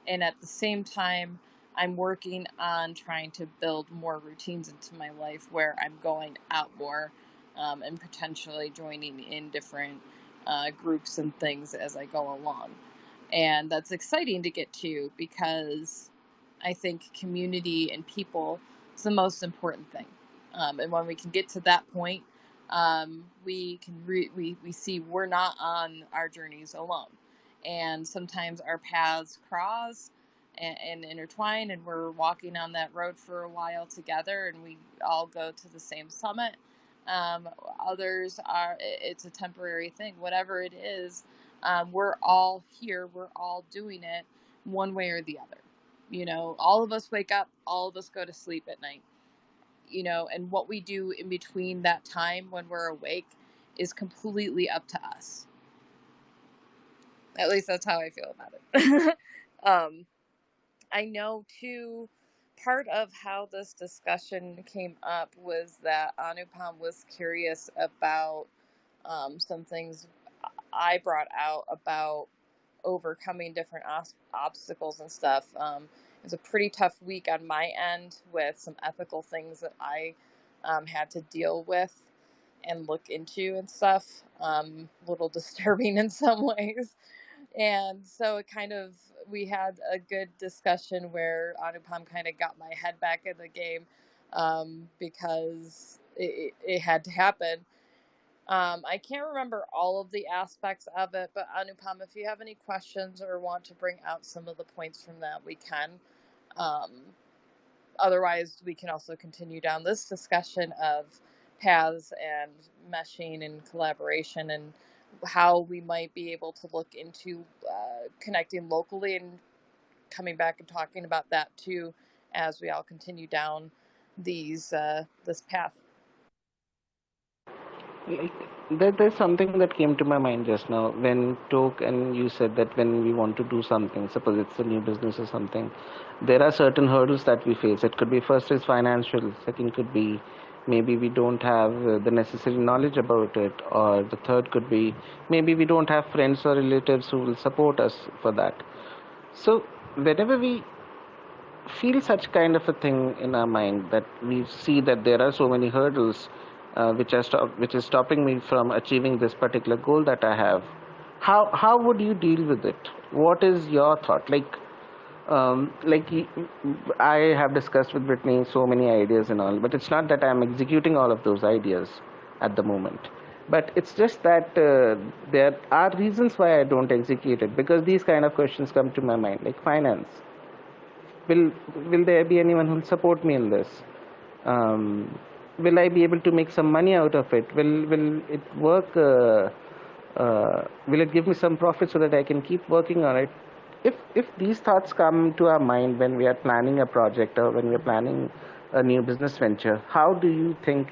And at the same time, I'm working on trying to build more routines into my life where I'm going out more, and potentially joining in different groups and things as I go along. And that's exciting to get to, because I think community and people is the most important thing. And when we can get to that point, we can we see we're not on our journeys alone, and sometimes our paths cross and intertwine, and we're walking on that road for a while together, and we all go to the same summit. Others are, it's a temporary thing. Whatever it is, we're all here. We're all doing it one way or the other. All of us wake up, all of us go to sleep at night. And what we do in between that time when we're awake is completely up to us. At least that's how I feel about it. I know, too, part of how this discussion came up was that Anupam was curious about some things I brought out about overcoming different obstacles and stuff. It was a pretty tough week on my end with some ethical things that I had to deal with and look into and stuff. A little disturbing in some ways. And so we had a good discussion where Anupam kind of got my head back in the game, because it had to happen. I can't remember all of the aspects of it, but Anupam, if you have any questions or want to bring out some of the points from that, we can. Otherwise, we can also continue down this discussion of paths and meshing and collaboration, and how we might be able to look into connecting locally, and coming back and talking about that too as we all continue down this path. There's something that came to my mind just now when Toke and you said that when we want to do something, suppose it's a new business or something, there are certain hurdles that we face. It could be, first is financial, second could be maybe we don't have the necessary knowledge about it, or the third could be maybe we don't have friends or relatives who will support us for that. So whenever we feel such kind of a thing in our mind, that we see that there are so many hurdles which is stopping me from achieving this particular goal that I have, how would you deal with it? What is your thought? I have discussed with Brittany so many ideas and all, but it's not that I'm executing all of those ideas at the moment. But it's just that there are reasons why I don't execute it, because these kind of questions come to my mind, like finance. Will there be anyone who will support me in this? Will I be able to make some money out of it? Will it work? Will it give me some profit so that I can keep working on it? If these thoughts come to our mind when we are planning a project or when we are planning a new business venture, how do you think,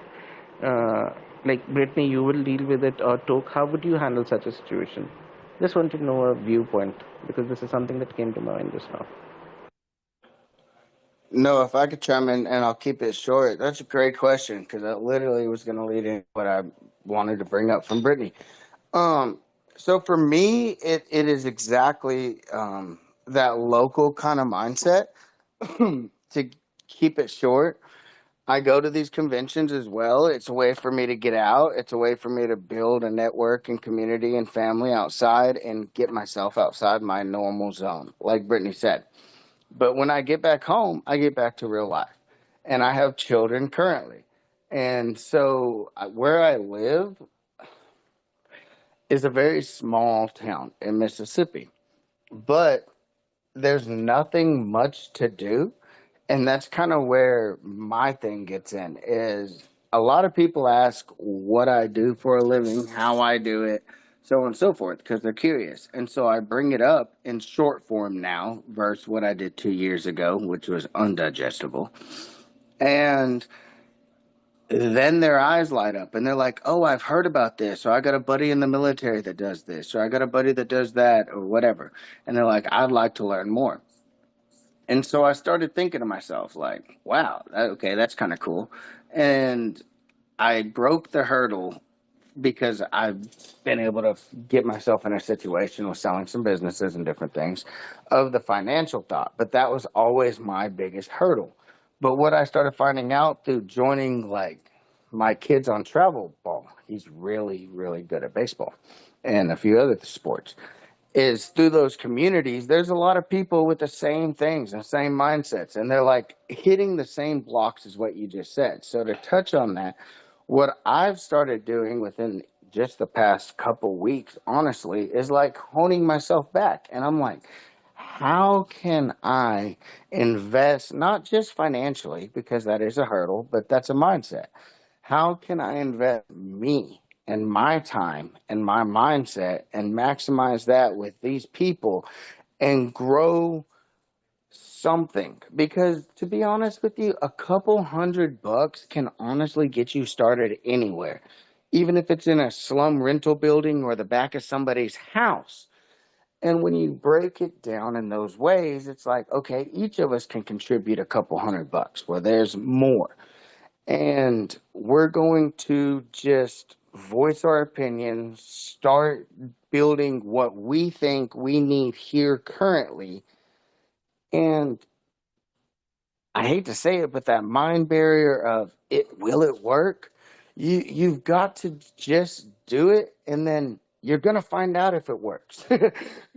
like Brittany, you will deal with it, or Toke, how would you handle such a situation? Just want to know a viewpoint, because this is something that came to my mind just now. No, if I could chime in, and I'll keep it short. That's a great question, because that literally was going to lead into what I wanted to bring up from Brittany. Um, so for me, it is exactly that local kind of mindset. To keep it short, I go to these conventions as well. It's a way for me to get out. It's a way for me to build a network and community and family outside and get myself outside my normal zone, like Brittany said. But when I get back home, I get back to real life. And I have children currently. And so where I live is a very small town in Mississippi, but there's nothing much to do. And that's kind of where my thing gets in is a lot of people ask what I do for a living, how I do it, so on and so forth, because they're curious. And so I bring it up in short form now versus what I did 2 years ago, which was undigestible. And then their eyes light up and they're like, oh, I've heard about this, or I got a buddy in the military that does this, or I got a buddy that does that, or whatever. And they're like, I'd like to learn more. And so I started thinking to myself, like, wow, okay, that's kind of cool. And I broke the hurdle because I've been able to get myself in a situation with selling some businesses and different things of the financial thought. But that was always my biggest hurdle. But what I started finding out through joining, like, my kids on travel ball, he's really, really good at baseball and a few other sports, is through those communities, there's a lot of people with the same things and same mindsets, and they're like hitting the same blocks as what you just said. So to touch on that, what I've started doing within just the past couple weeks, honestly, is like honing myself back. And I'm like, how can I invest, not just financially, because that is a hurdle, but that's a mindset. How can I invest me and my time and my mindset and maximize that with these people and grow something? Because to be honest with you, a couple $100 can honestly get you started anywhere, even if it's in a slum rental building or the back of somebody's house. And when you break it down in those ways, it's like, okay, each of us can contribute a couple $100. Well, there's more. And we're going to just voice our opinions, start building what we think we need here currently. And I hate to say it, but that mind barrier of will it work? You've got to just do it, and then you're gonna find out if it works.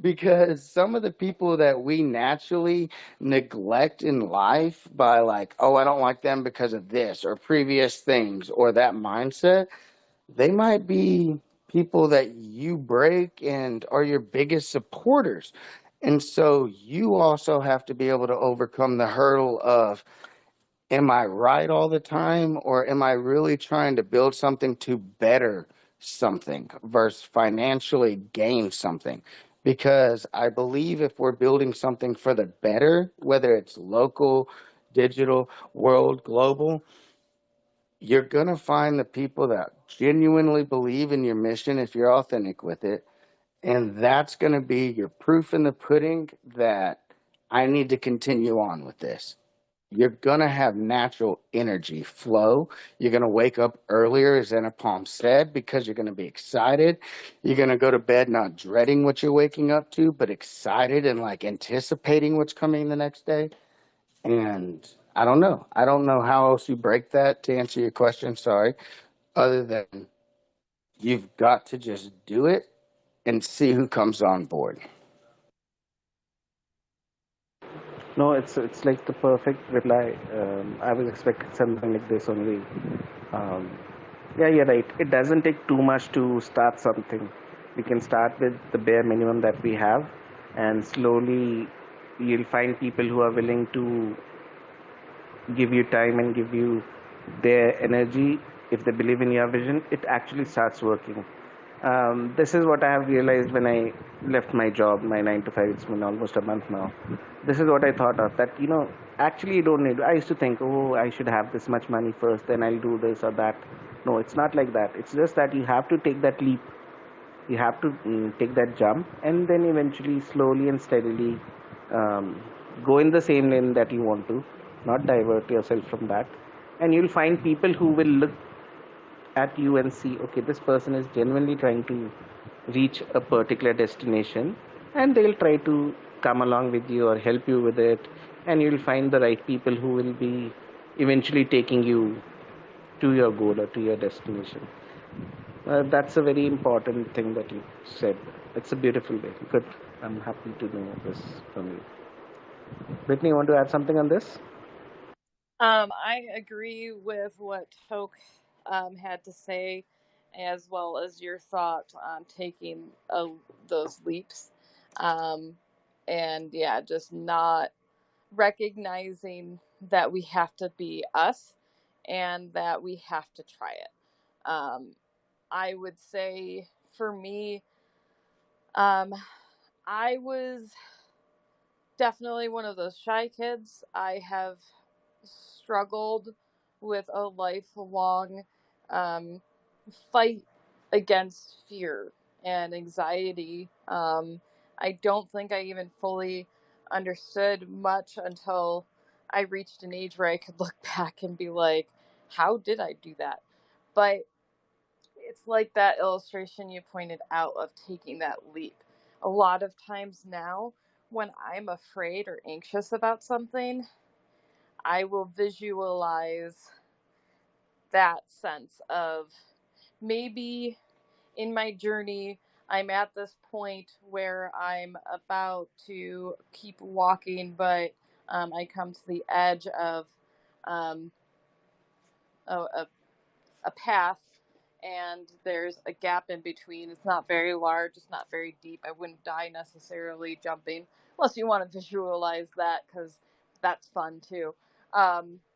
Because some of the people that we naturally neglect in life by like, oh, I don't like them because of this or previous things or that mindset, they might be people that you break and are your biggest supporters. And so you also have to be able to overcome the hurdle of, am I right all the time, or am I really trying to build something to better something versus financially gain something? Because I believe if we're building something for the better, whether it's local, digital, world, global, you're going to find the people that genuinely believe in your mission if you're authentic with it. And that's going to be your proof in the pudding that I need to continue on with this. You're going to have natural energy flow. You're going to wake up earlier, as Anupam said, because you're going to be excited. You're going to go to bed not dreading what you're waking up to, but excited and like anticipating what's coming the next day. And I don't know. I don't know how else you break that to answer your question. Sorry. Other than you've got to just do it and see who comes on board. No, it's like the perfect reply. I was expecting something like this only. Um, yeah, you're right. It doesn't take too much to start something. We can start with the bare minimum that we have, and slowly you'll find people who are willing to give you time and give you their energy. If they believe in your vision, it actually starts working. This is what I have realized when I left my job, my 9 to 5. It's been almost a month now. This is what I thought of, that actually you don't need. I used to think, oh, I should have this much money first, then I'll do this or that. No, it's not like that. It's just that you have to take that leap. You have to take that jump, and then eventually, slowly and steadily, go in the same lane that you want to, not divert yourself from that. And you'll find people who will look at you and see, okay, this person is genuinely trying to reach a particular destination, and they'll try to come along with you or help you with it, and you'll find the right people who will be eventually taking you to your goal or to your destination. That's a very important thing that you said. It's a beautiful way. Good. I'm happy to know this from you. Brittany, you want to add something on this? I agree with what Toke had to say, as well as your thought on taking those leaps. And yeah, just not recognizing that we have to be us and that we have to try it. I would say for me, I was definitely one of those shy kids. I have struggled with a lifelong um, fight against fear and anxiety. I don't think I even fully understood much until I reached an age where I could look back and be like, how did I do that? But it's like that illustration you pointed out of taking that leap. A lot of times now, when I'm afraid or anxious about something, I will visualize that sense of maybe in my journey, I'm at this point where I'm about to keep walking, but I come to the edge of um, a, a path, and there's a gap in between. It's not very large, it's not very deep. I wouldn't die necessarily jumping, unless you want to visualize that, because that's fun too.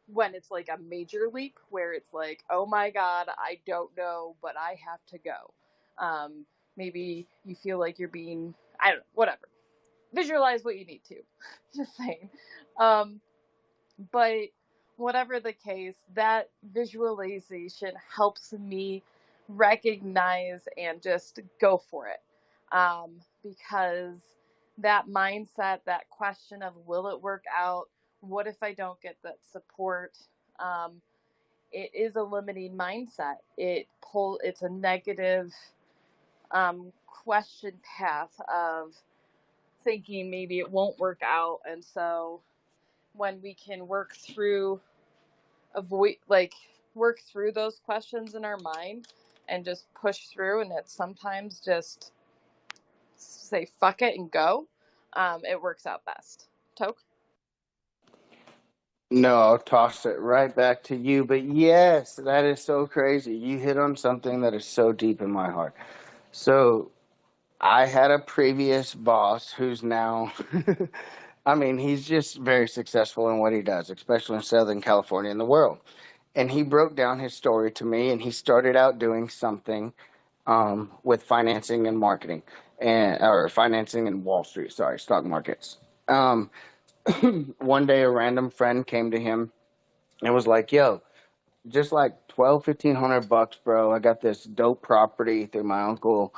When it's like a major leap where it's like, oh my god, I don't know, but I have to go. Maybe you feel like you're being, I don't know, whatever. Visualize what you need to. Just saying. But whatever the case, that visualization helps me recognize and just go for it. Because that mindset, that question of will it work out? What if I don't get that support? It is a limiting mindset. It's a negative question path of thinking maybe it won't work out, and so when we can work through those questions in our mind and just push through, and it's sometimes just say fuck it and go, it works out best. Toke? No, I'll toss it right back to you. But yes, that is so crazy. You hit on something that is so deep in my heart. So I had a previous boss who's now, I mean, he's just very successful in what he does, especially in Southern California and the world. And he broke down his story to me, and he started out doing something with financing and marketing, and or financing and Wall Street, sorry, stock markets. Um, One day, a random friend came to him and was like, "Yo, just like 1,200 to 1,500 bucks, bro. I got this dope property through my uncle.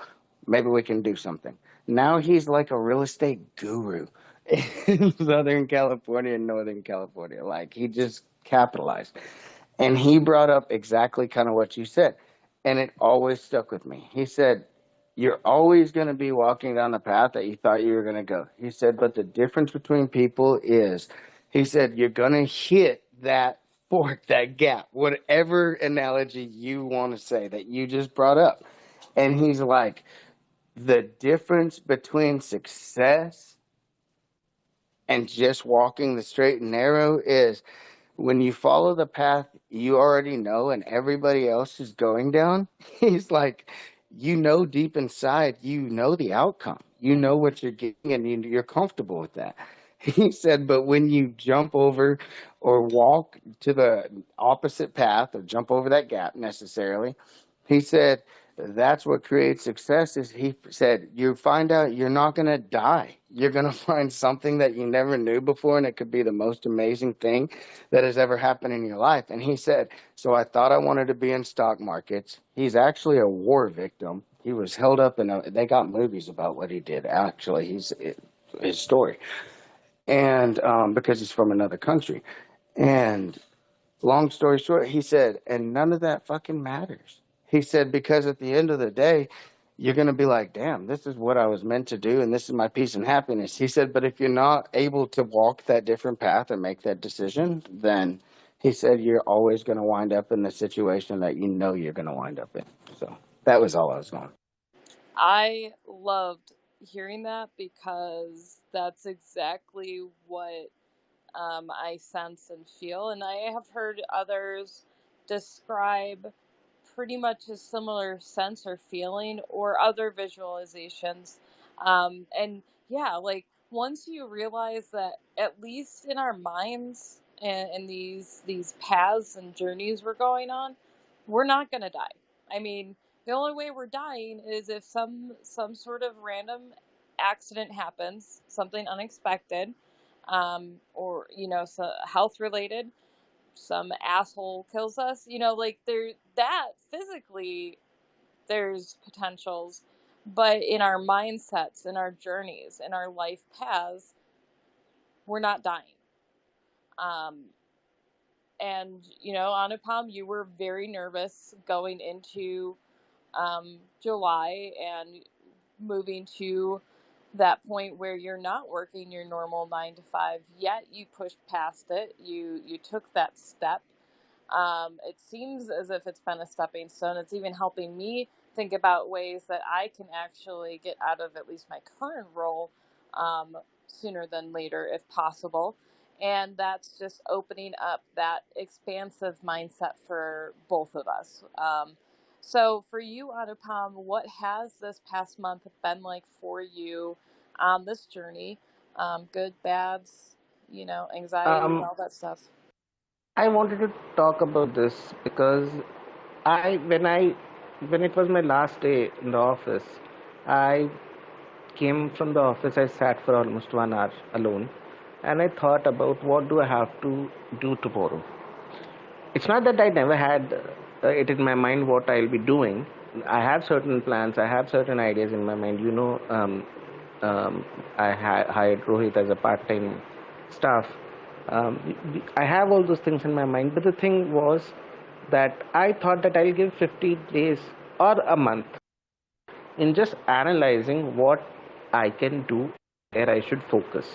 Maybe we can do something." Now he's like a real estate guru in Southern California and Northern California. Like he just capitalized. And he brought up exactly kind of what you said. And it always stuck with me. He said, "You're always going to be walking down the path that you thought you were going to go." He said, "But the difference between people is," he said, "you're going to hit that fork, that gap, whatever analogy you want to say that you just brought up." And he's like, the difference between success and just walking the straight and narrow is when you follow the path you already know and everybody else is going down. He's like, you know, deep inside, you know the outcome. You know what you're getting, and you're comfortable with that. He said, but when you jump over or walk to the opposite path or jump over that gap necessarily, he said, that's what creates success. Is he said, you find out you're not going to die. You're going to find something that you never knew before, and it could be the most amazing thing that has ever happened in your life. And he said, so I thought I wanted to be in stock markets. He's actually a war victim. He was held up they got movies about what he did. Actually, his story. And because he's from another country. And long story short, he said, and none of that fucking matters. He said, because at the end of the day, you're going to be like, damn, this is what I was meant to do, and this is my peace and happiness. He said, but if you're not able to walk that different path and make that decision, then he said, you're always going to wind up in the situation that you know you're going to wind up in. So that was all I was going. I loved hearing that because that's exactly what I sense and feel. And I have heard others describe pretty much a similar sense or feeling or other visualizations. And yeah, like once you realize that at least in our minds and these paths and journeys we're going on, we're not going to die. I mean, the only way we're dying is if some sort of random accident happens, something unexpected, or so health related, some asshole kills us, like there, that physically there's potentials, but in our mindsets, in our journeys, in our life paths, we're not dying. And Anupam, you were very nervous going into July and moving to that point where you're not working your normal 9 to 5, yet you pushed past it. You took that step. It seems as if it's been a stepping stone. It's even helping me think about ways that I can actually get out of at least my current role sooner than later, if possible. And that's just opening up that expansive mindset for both of us. So for you, Anupam, what has this past month been like for you on this journey? Good, bads, anxiety, Um, all that stuff. I wanted to talk about this because when it was my last day in the office, I came from the office. I sat for almost 1 hour alone, and I thought about what do I have to do tomorrow. It's not that I never had it in my mind what I'll be doing. I have certain plans. I have certain ideas in my mind. I hired Rohit as a part-time staff. I have all those things in my mind. But the thing was that I thought that I'll give 50 days or a month in just analyzing what I can do, where I should focus.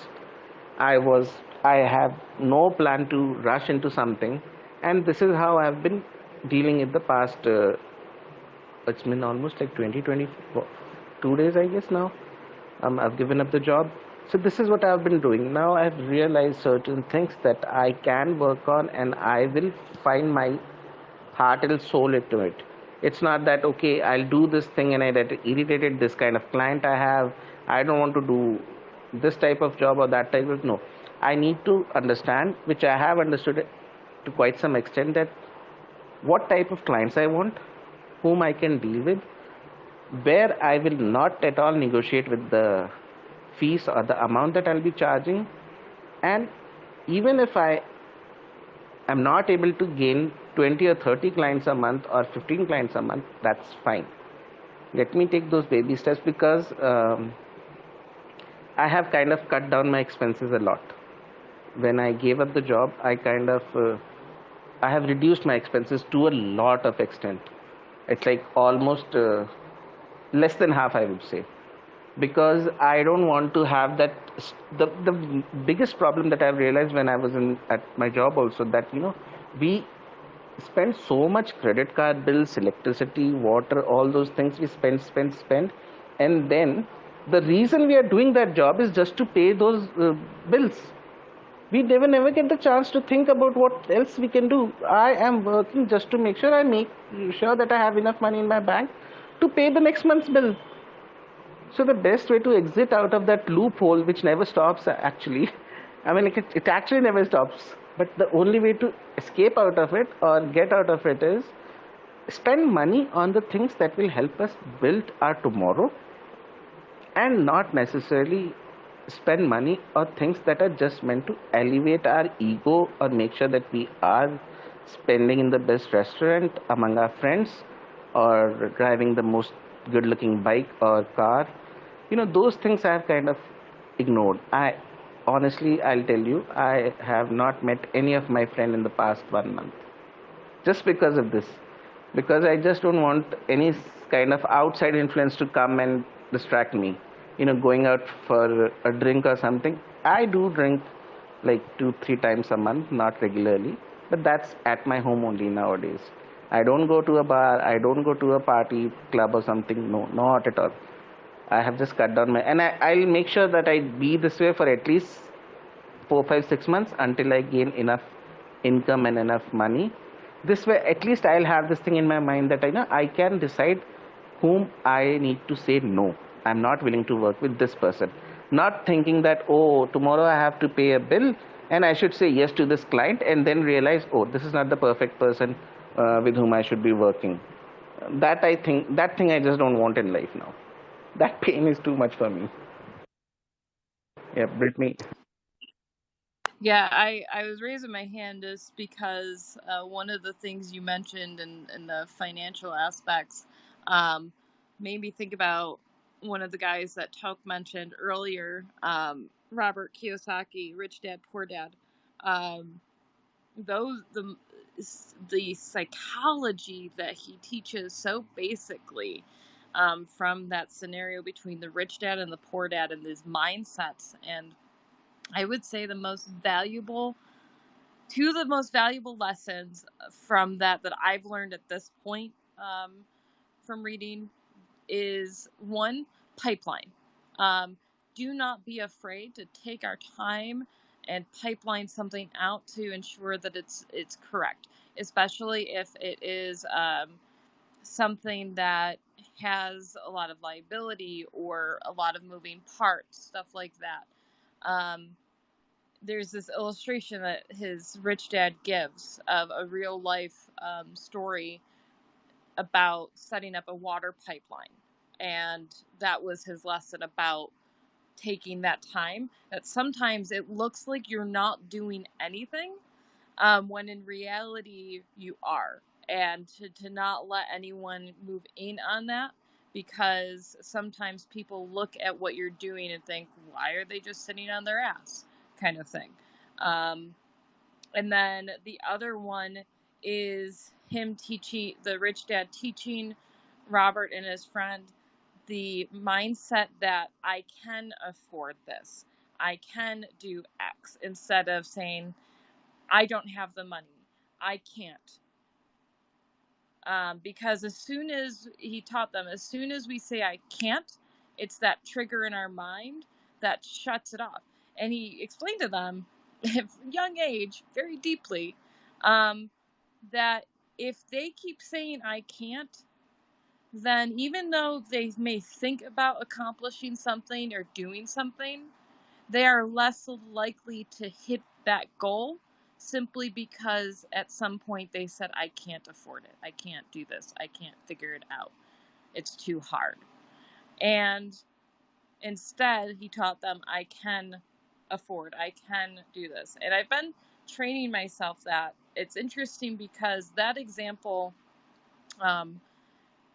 I was I have no plan to rush into something, and this is how I've been dealing in the past. It's been almost like 2 days, I guess now. I've given up the job, so this is what I've been doing. Now I've realized certain things that I can work on, and I will find my heart and soul into it. It's not that okay, I'll do this thing and I get irritated. This kind of client I have, I don't want to do this type of job or that type of no. I need to understand, which I have understood it to quite some extent, that what type of clients I want, whom I can deal with, where I will not at all negotiate with the fees or the amount that I'll be charging, and even if I am not able to gain 20 or 30 clients a month or 15 clients a month, that's fine. Let me take those baby steps because I have kind of cut down my expenses a lot. When I gave up the job, I have reduced my expenses to a lot of extent. It's like almost less than half, I would say, because I don't want to have that. The biggest problem that I've realized when I was at my job also, that we spend so much credit card bills, electricity, water, all those things we spend, and then the reason we are doing that job is just to pay those bills. We never get the chance to think about what else we can do. I am working just to make sure I make sure that I have enough money in my bank to pay the next month's bill. So the best way to exit out of that loophole, which never stops actually, I mean it actually never stops, but the only way to escape out of it or get out of it is spend money on the things that will help us build our tomorrow, and not necessarily spend money on things that are just meant to elevate our ego or make sure that we are spending in the best restaurant among our friends or driving the most good looking bike or car. Those things I have kind of ignored. I honestly, I'll tell you, I have not met any of my friend in the past 1 month just because of this. because I just don't want any kind of outside influence to come and distract me. Going out for a drink or something. I do drink like 2-3 times a month, not regularly, but that's at my home only nowadays. I don't go to a bar, I don't go to a party, club or something. No, not at all. I have just cut down and I'll make sure that I be this way for at least 4, 5, 6 months until I gain enough income and enough money. This way, at least I'll have this thing in my mind that I can decide whom I need to say no. I'm not willing to work with this person. Not thinking that, oh, tomorrow I have to pay a bill and I should say yes to this client and then realize, oh, this is not the perfect person with whom I should be working. That thing I just don't want in life now. That pain is too much for me. Yeah, Brittany. Yeah, I was raising my hand just because one of the things you mentioned in the financial aspects made me think about one of the guys that Toke mentioned earlier, Robert Kiyosaki, Rich Dad Poor Dad. Those the psychology that he teaches so basically from that scenario between the rich dad and the poor dad and these mindsets. And I would say two of the most valuable lessons from that I've learned at this point from reading is one, pipeline. Do not be afraid to take our time and pipeline something out to ensure that it's correct, especially if it is something that has a lot of liability or a lot of moving parts, stuff like that. There's this illustration that his rich dad gives of a real life story about setting up a water pipeline. And that was his lesson about taking that time, that sometimes it looks like you're not doing anything when in reality you are. And to not let anyone move in on that, because sometimes people look at what you're doing and think, why are they just sitting on their ass, kind of thing. And then the other one is him teaching, the rich dad teaching Robert and his friend the mindset that I can afford this, I can do X, instead of saying, I don't have the money, I can't. Because as soon as he taught them, as soon as we say I can't, it's that trigger in our mind that shuts it off. And he explained to them at a young age, very deeply, that if they keep saying I can't, then even though they may think about accomplishing something or doing something, they are less likely to hit that goal, simply because at some point they said, I can't afford it, I can't do this, I can't figure it out, it's too hard. And instead he taught them, I can afford, I can do this. And I've been training myself that. It's interesting because that example,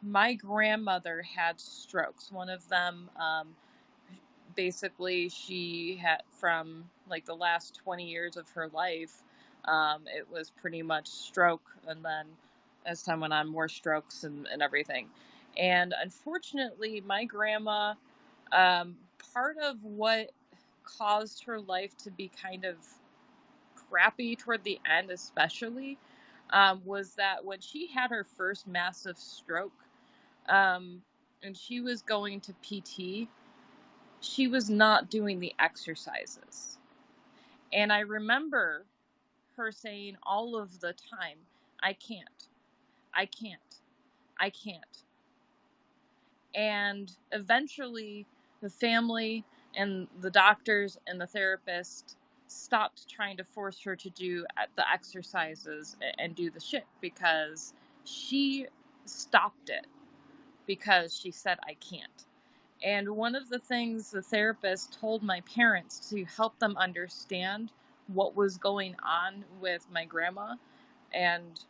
my grandmother had strokes. One of them, basically, she had, from like the last 20 years of her life, it was pretty much stroke, and then as time went on, more strokes and everything. And unfortunately, my grandma, part of what caused her life to be kind of crappy toward the end, especially, was that when she had her first massive stroke, and she was going to PT, she was not doing the exercises. And I remember her saying all of the time, I can't, I can't, I can't. And eventually the family and the doctors and the therapist stopped trying to force her to do the exercises and do the shit, because she stopped it because she said, I can't. And one of the things the therapist told my parents to help them understand what was going on with my grandma and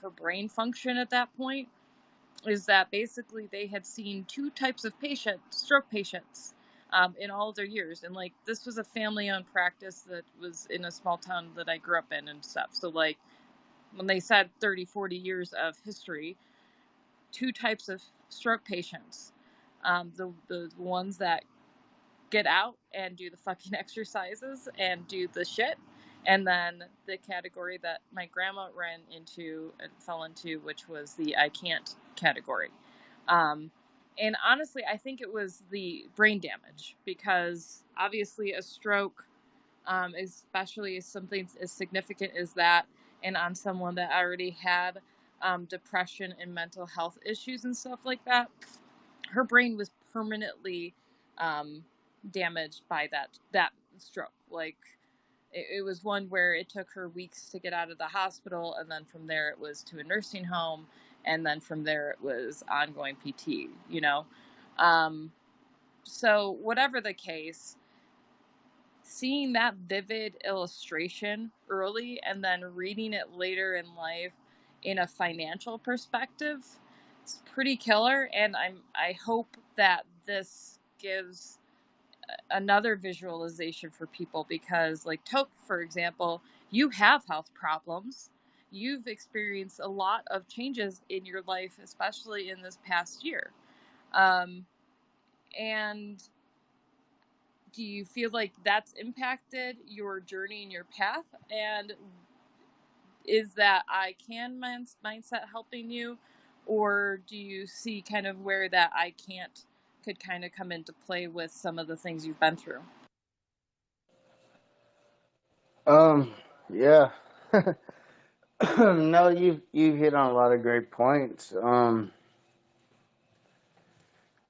her brain function at that point is that basically they had seen two types of stroke patients, in all of their years. And like, this was a family-owned practice that was in a small town that I grew up in and stuff. So like, when they said 30, 40 years of history, two types of stroke patients. The ones that get out and do the fucking exercises and do the shit, and then the category that my grandma ran into and fell into, which was the I can't category. And honestly, I think it was the brain damage, because obviously a stroke, especially something as significant as that, and on someone that already had depression and mental health issues and stuff like that, her brain was permanently damaged by that stroke. Like, it was one where it took her weeks to get out of the hospital, and then from there it was to a nursing home, and then from there it was ongoing PT, you know? So whatever the case, seeing that vivid illustration early and then reading it later in life in a financial perspective, it's pretty killer. And I hope that this gives another visualization for people, because like Toke, for example, you have health problems. You've experienced a lot of changes in your life, especially in this past year. And do you feel like that's impacted your journey and your path? And is that I can mindset helping you? Or do you see kind of where that I can't could kind of come into play with some of the things you've been through? Yeah. No, you've hit on a lot of great points.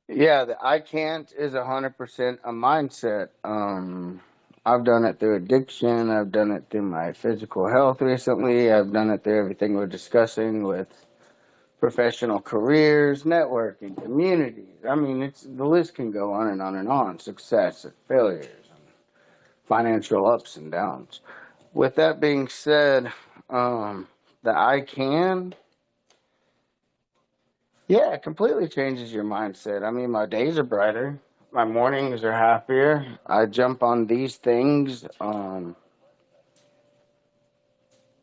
Yeah, the I can't is 100% a mindset. I've done it through addiction. I've done it through my physical health recently. I've done it through everything we're discussing with professional careers, networking, communities. I mean, the list can go on and on and on. Success and failures, and financial ups and downs. With that being said, the I can, yeah, it completely changes your mindset. I mean, my days are brighter. My mornings are happier. I jump on these things.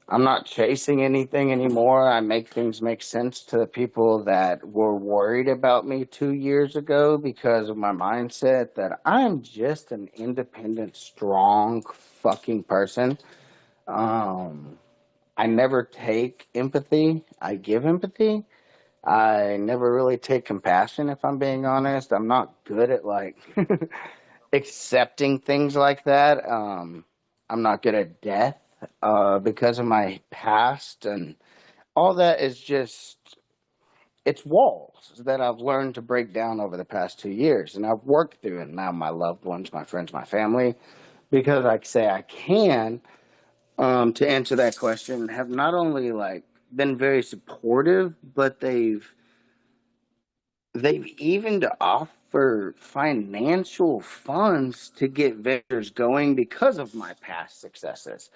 I'm not chasing anything anymore. I make things make sense to the people that were worried about me 2 years ago because of my mindset that I'm just an independent, strong fucking person. I never take empathy. I give empathy. I never really take compassion, if I'm being honest. I'm not good at like accepting things like that. I'm not good at death because of my past, and all that is just it's walls that I've learned to break down over the past 2 years, and I've worked through it. Now my loved ones, my friends, my family, because I say I can. To answer that question, have not only like been very supportive, but they've even offered financial funds to get ventures going because of my past successes.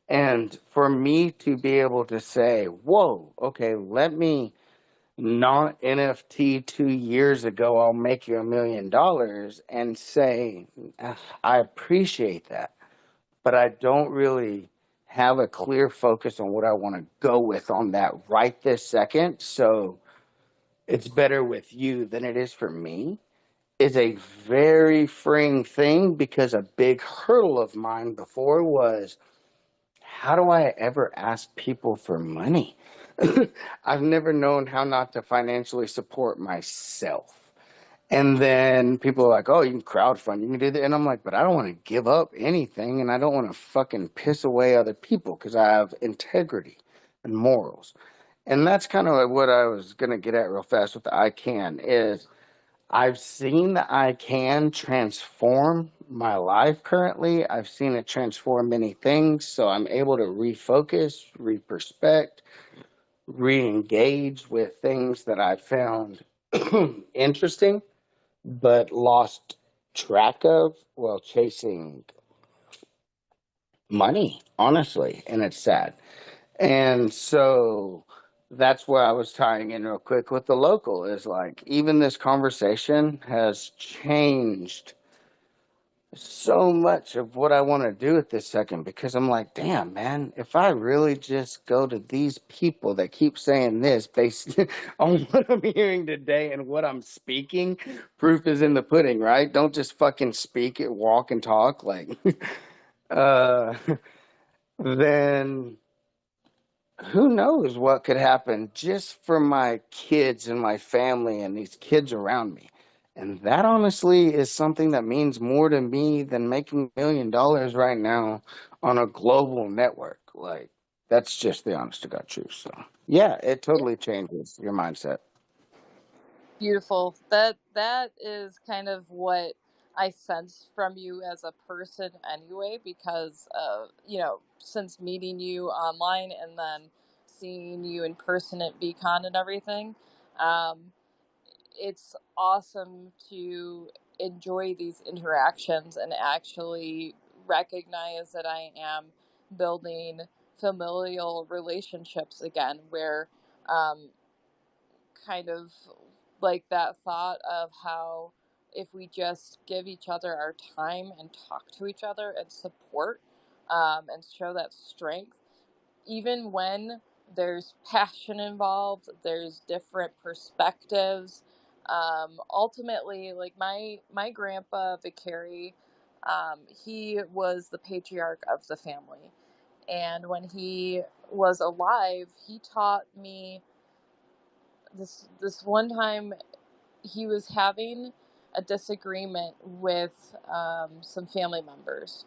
And for me to be able to say, whoa, okay, let me not NFT 2 years ago, I'll make you $1 million, and say, I appreciate that, but I don't really have a clear focus on what I want to go with on that right this second. So it's better with you than it is for me, is a very freeing thing, because a big hurdle of mine before was, how do I ever ask people for money? I've never known how not to financially support myself. And then people are like, oh, you can crowdfund, you can do that. And I'm like, but I don't want to give up anything, and I don't want to fucking piss away other people, because I have integrity and morals. And that's kind of what I was going to get at real fast with the I can, is I've seen the I can transform my life currently. I've seen it transform many things. So I'm able to refocus, re-perspect, re-engage with things that I found interesting, but lost track of while chasing money, honestly. And it's sad. And so that's where I was tying in real quick with the local, is like, even this conversation has changed so much of what I want to do at this second because I'm like, damn, man, if I really just go to these people that keep saying this based on what I'm hearing today and what I'm speaking, proof is in the pudding, right? Don't just fucking speak it, walk and talk like, uh, then who knows what could happen just for my kids and my family and these kids around me. And that honestly is something that means more to me than making $1 million right now on a global network. Like, that's just the honest to God truth. So, yeah, it totally changes your mindset. Beautiful. That is kind of what I sense from you as a person anyway, because since meeting you online and then seeing you in person at BCon and everything, um, it's awesome to enjoy these interactions and actually recognize that I am building familial relationships again, where um, kind of like that thought of how if we just give each other our time and talk to each other and support and show that strength, even when there's passion involved, there's different perspectives. Ultimately, like my grandpa Vicari, he was the patriarch of the family, and when he was alive, he taught me this one time he was having a disagreement with some family members,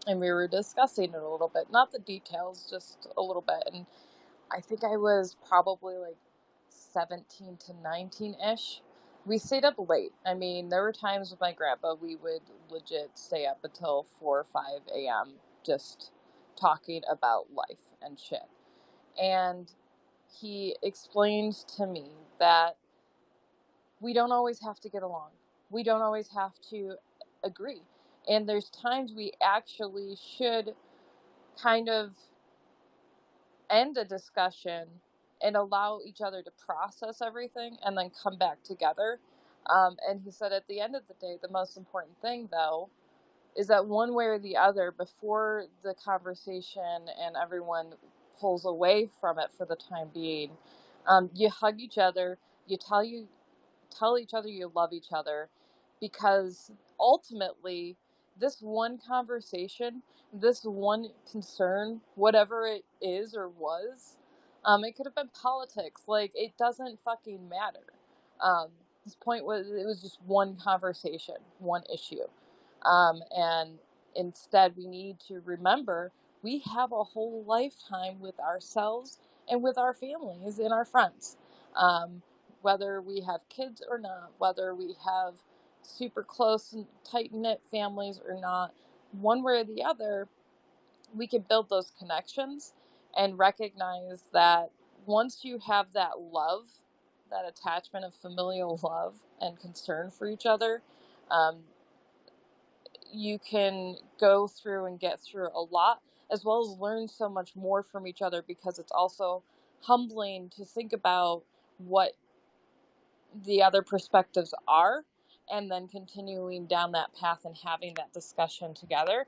and we were discussing it a little bit, not the details, just a little bit. And I think I was probably like 17 to 19-ish. We stayed up late. I mean, there were times with my grandpa we would legit stay up until 4 or 5 a.m. just talking about life and shit. And he explained to me that we don't always have to get along. We don't always have to agree. And there's times we actually should kind of end a discussion and allow each other to process everything and then come back together. And he said at the end of the day, the most important thing, though, is that one way or the other, before the conversation and everyone pulls away from it for the time being, you hug each other, you tell each other you love each other, because ultimately this one conversation, this one concern, whatever it is or was, it could have been politics, like it doesn't fucking matter. This point was, it was just one conversation, one issue, and instead we need to remember we have a whole lifetime with ourselves and with our families and our friends. um, whether we have kids or not, whether we have super close and tight knit families or not, one way or the other, we can build those connections and recognize that once you have that love, that attachment of familial love and concern for each other, um, you can go through and get through a lot, as well as learn so much more from each other, because it's also humbling to think about what the other perspectives are, and then continuing down that path and having that discussion together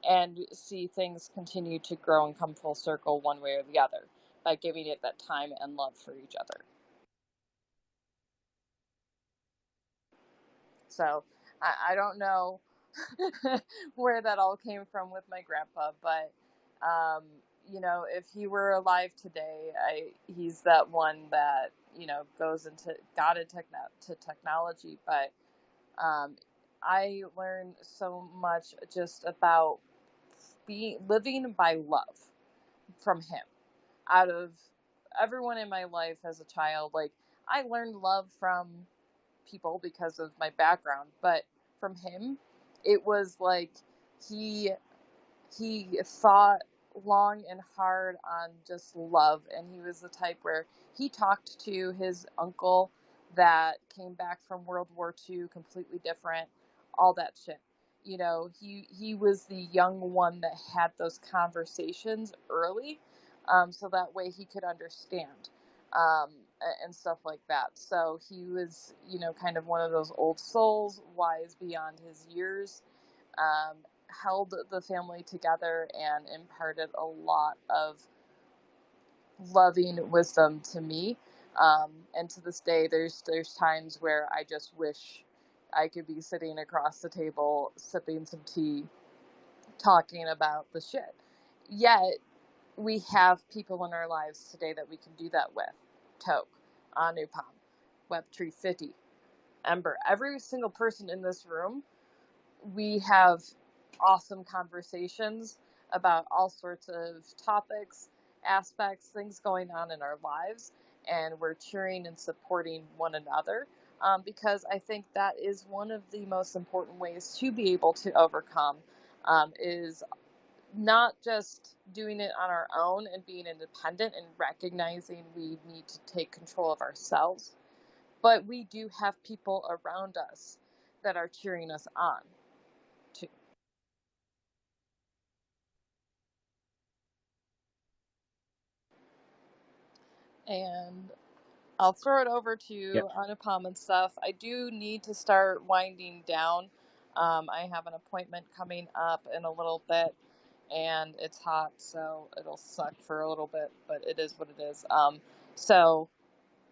and see things continue to grow and come full circle one way or the other by giving it that time and love for each other. So I don't know where that all came from with my grandpa, but um, if he were alive today, he's that one that got into technology, but I learned so much just about living by love from him. Out of everyone in my life as a child, like I learned love from people because of my background, but from him, it was like he he thought long and hard on just love, and he was the type where he talked to his uncle that came back from World War II completely different, all that shit. He was the young one that had those conversations early, so that way he could understand, um, and stuff like that. So he was, kind of one of those old souls, wise beyond his years. held the family together and imparted a lot of loving wisdom to me. And to this day, there's times where I just wish I could be sitting across the table, sipping some tea, talking about the shit. Yet, we have people in our lives today that we can do that with. Toke, Anupam, Webtree 50, Ember. Every single person in this room, we have awesome conversations about all sorts of topics, aspects, things going on in our lives, and we're cheering and supporting one another. Because I think that is one of the most important ways to be able to overcome, is not just doing it on our own and being independent and recognizing we need to take control of ourselves, but we do have people around us that are cheering us on too. And I'll throw it over Yeah. to Anupam and stuff. I do need to start winding down. I have an appointment coming up in a little bit, and it's hot, so it'll suck for a little bit, but it is what it is. So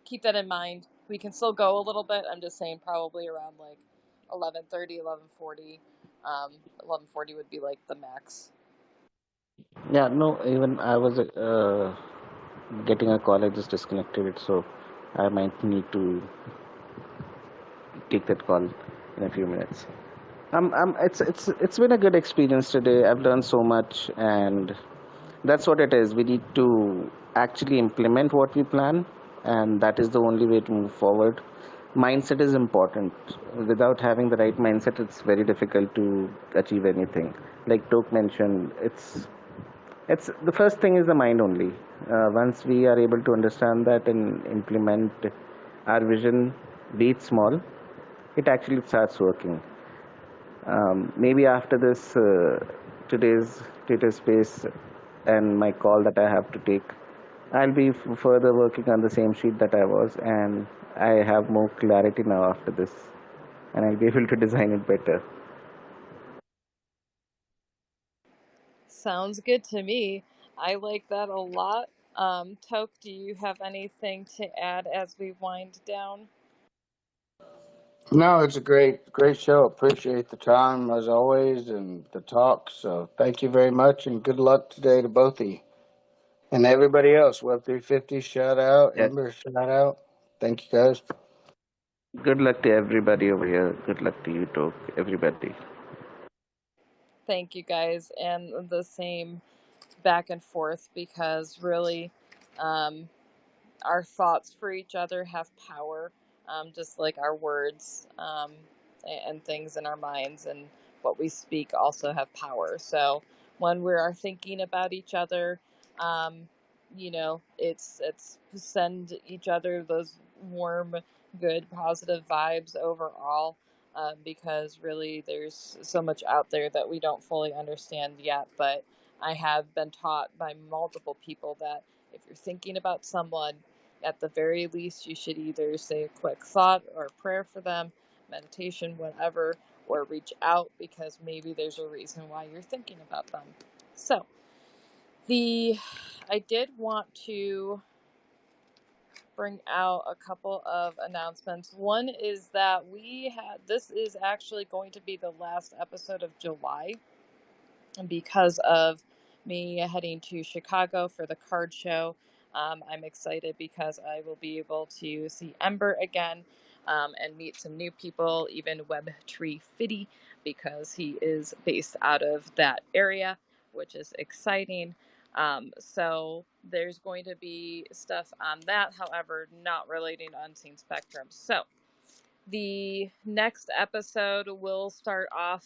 keep that in mind. We can still go a little bit. I'm just saying probably around like 11:30, 11:40. 11:40 would be like the max. Yeah, no, even I was getting a call. I just disconnected it, so I might need to take that call in a few minutes. It's been a good experience today. I've learned so much, and that's what it is. We need to actually implement what we plan, and that is the only way to move forward. Mindset is important. Without having the right mindset, it's very difficult to achieve anything. Like Tok mentioned, it's the first thing is the mind only. Once we are able to understand that and implement our vision, be it small, it actually starts working. Maybe after this today's Twitter space and my call that I have to take, I'll be further working on the same sheet that I was, and I have more clarity now after this, and I'll be able to design it better. Sounds good to me. I like that a lot. Toke, do you have anything to add as we wind down? No, it's a great show. Appreciate the time as always and the talk. So thank you very much and good luck today to both of you. And everybody else, Web 350 shout out, Yeah. Ember shout out. Thank you guys. Good luck to everybody over here. Good luck to you, Tok. Everybody. Thank you guys, and the same back and forth, because really, um, our thoughts for each other have power, just like our words, and things in our minds and what we speak also have power. So when we are thinking about each other, um, it's send each other those warm, good, positive vibes overall. Because really, there's so much out there that we don't fully understand yet. But I have been taught by multiple people that if you're thinking about someone, at the very least, you should either say a quick thought or a prayer for them, meditation, whatever, or reach out, because maybe there's a reason why you're thinking about them. So, I did want to bring out a couple of announcements. One is that this is actually going to be the last episode of July, because of me heading to Chicago for the card show. I'm excited because I will be able to see Ember again, and meet some new people, even Webtree Fitty, because he is based out of that area, which is exciting. So there's going to be stuff on that, however, not relating to Unseen Spectrum. So the next episode will start off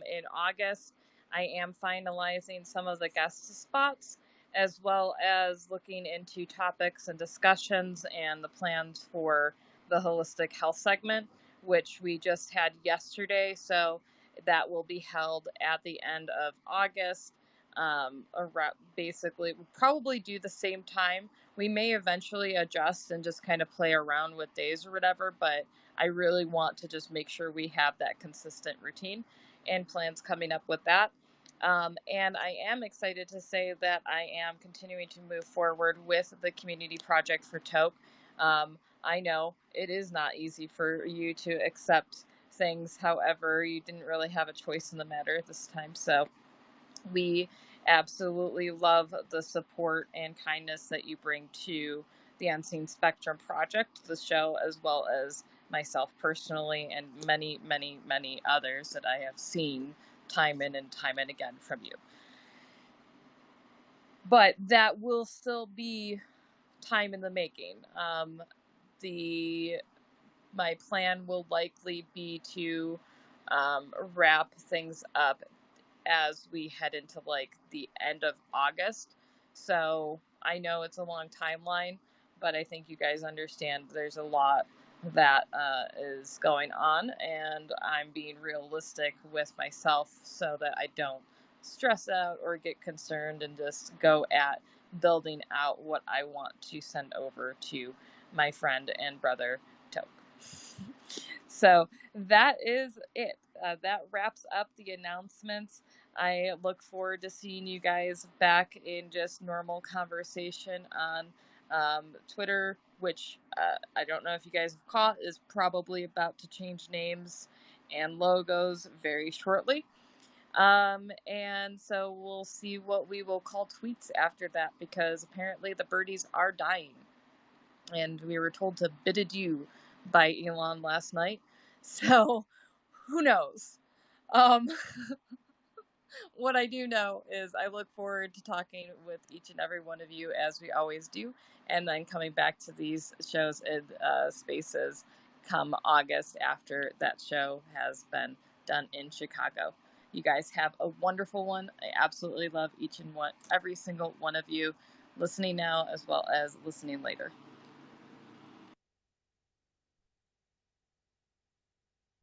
in August. I am finalizing some of the guest spots, as well as looking into topics and discussions and the plans for the holistic health segment, which we just had yesterday. So that will be held at the end of August. Basically, we'll probably do the same time. We may eventually adjust and just kind of play around with days or whatever, but I really want to just make sure we have that consistent routine. and plans coming up with that. And I am excited to say that I am continuing to move forward with the community project for Toke. I know it is not easy for you to accept things. However, you didn't really have a choice in the matter this time. So we absolutely love the support and kindness that you bring to the Unseen Spectrum Project, the show, as well as myself personally, and many, many, many others that I have seen time and time and again from you. But that will still be time in the making. My plan will likely be to wrap things up as we head into like the end of August. So I know it's a long timeline, but I think you guys understand there's a lot that is going on, and I'm being realistic with myself so that I don't stress out or get concerned and just go at building out what I want to send over to my friend and brother Toke. So that is it. That wraps up the announcements. I look forward to seeing you guys back in just normal conversation on Twitter, which I don't know if you guys have caught, is probably about to change names and logos very shortly. And so we'll see what we will call tweets after that, because apparently the birdies are dying. And we were told to bid adieu by Elon last night. So who knows? What I do know is I look forward to talking with each and every one of you, as we always do, and then coming back to these shows and spaces come August after that show has been done in Chicago. You guys have a wonderful one. I absolutely love each and every single one of you listening now as well as listening later.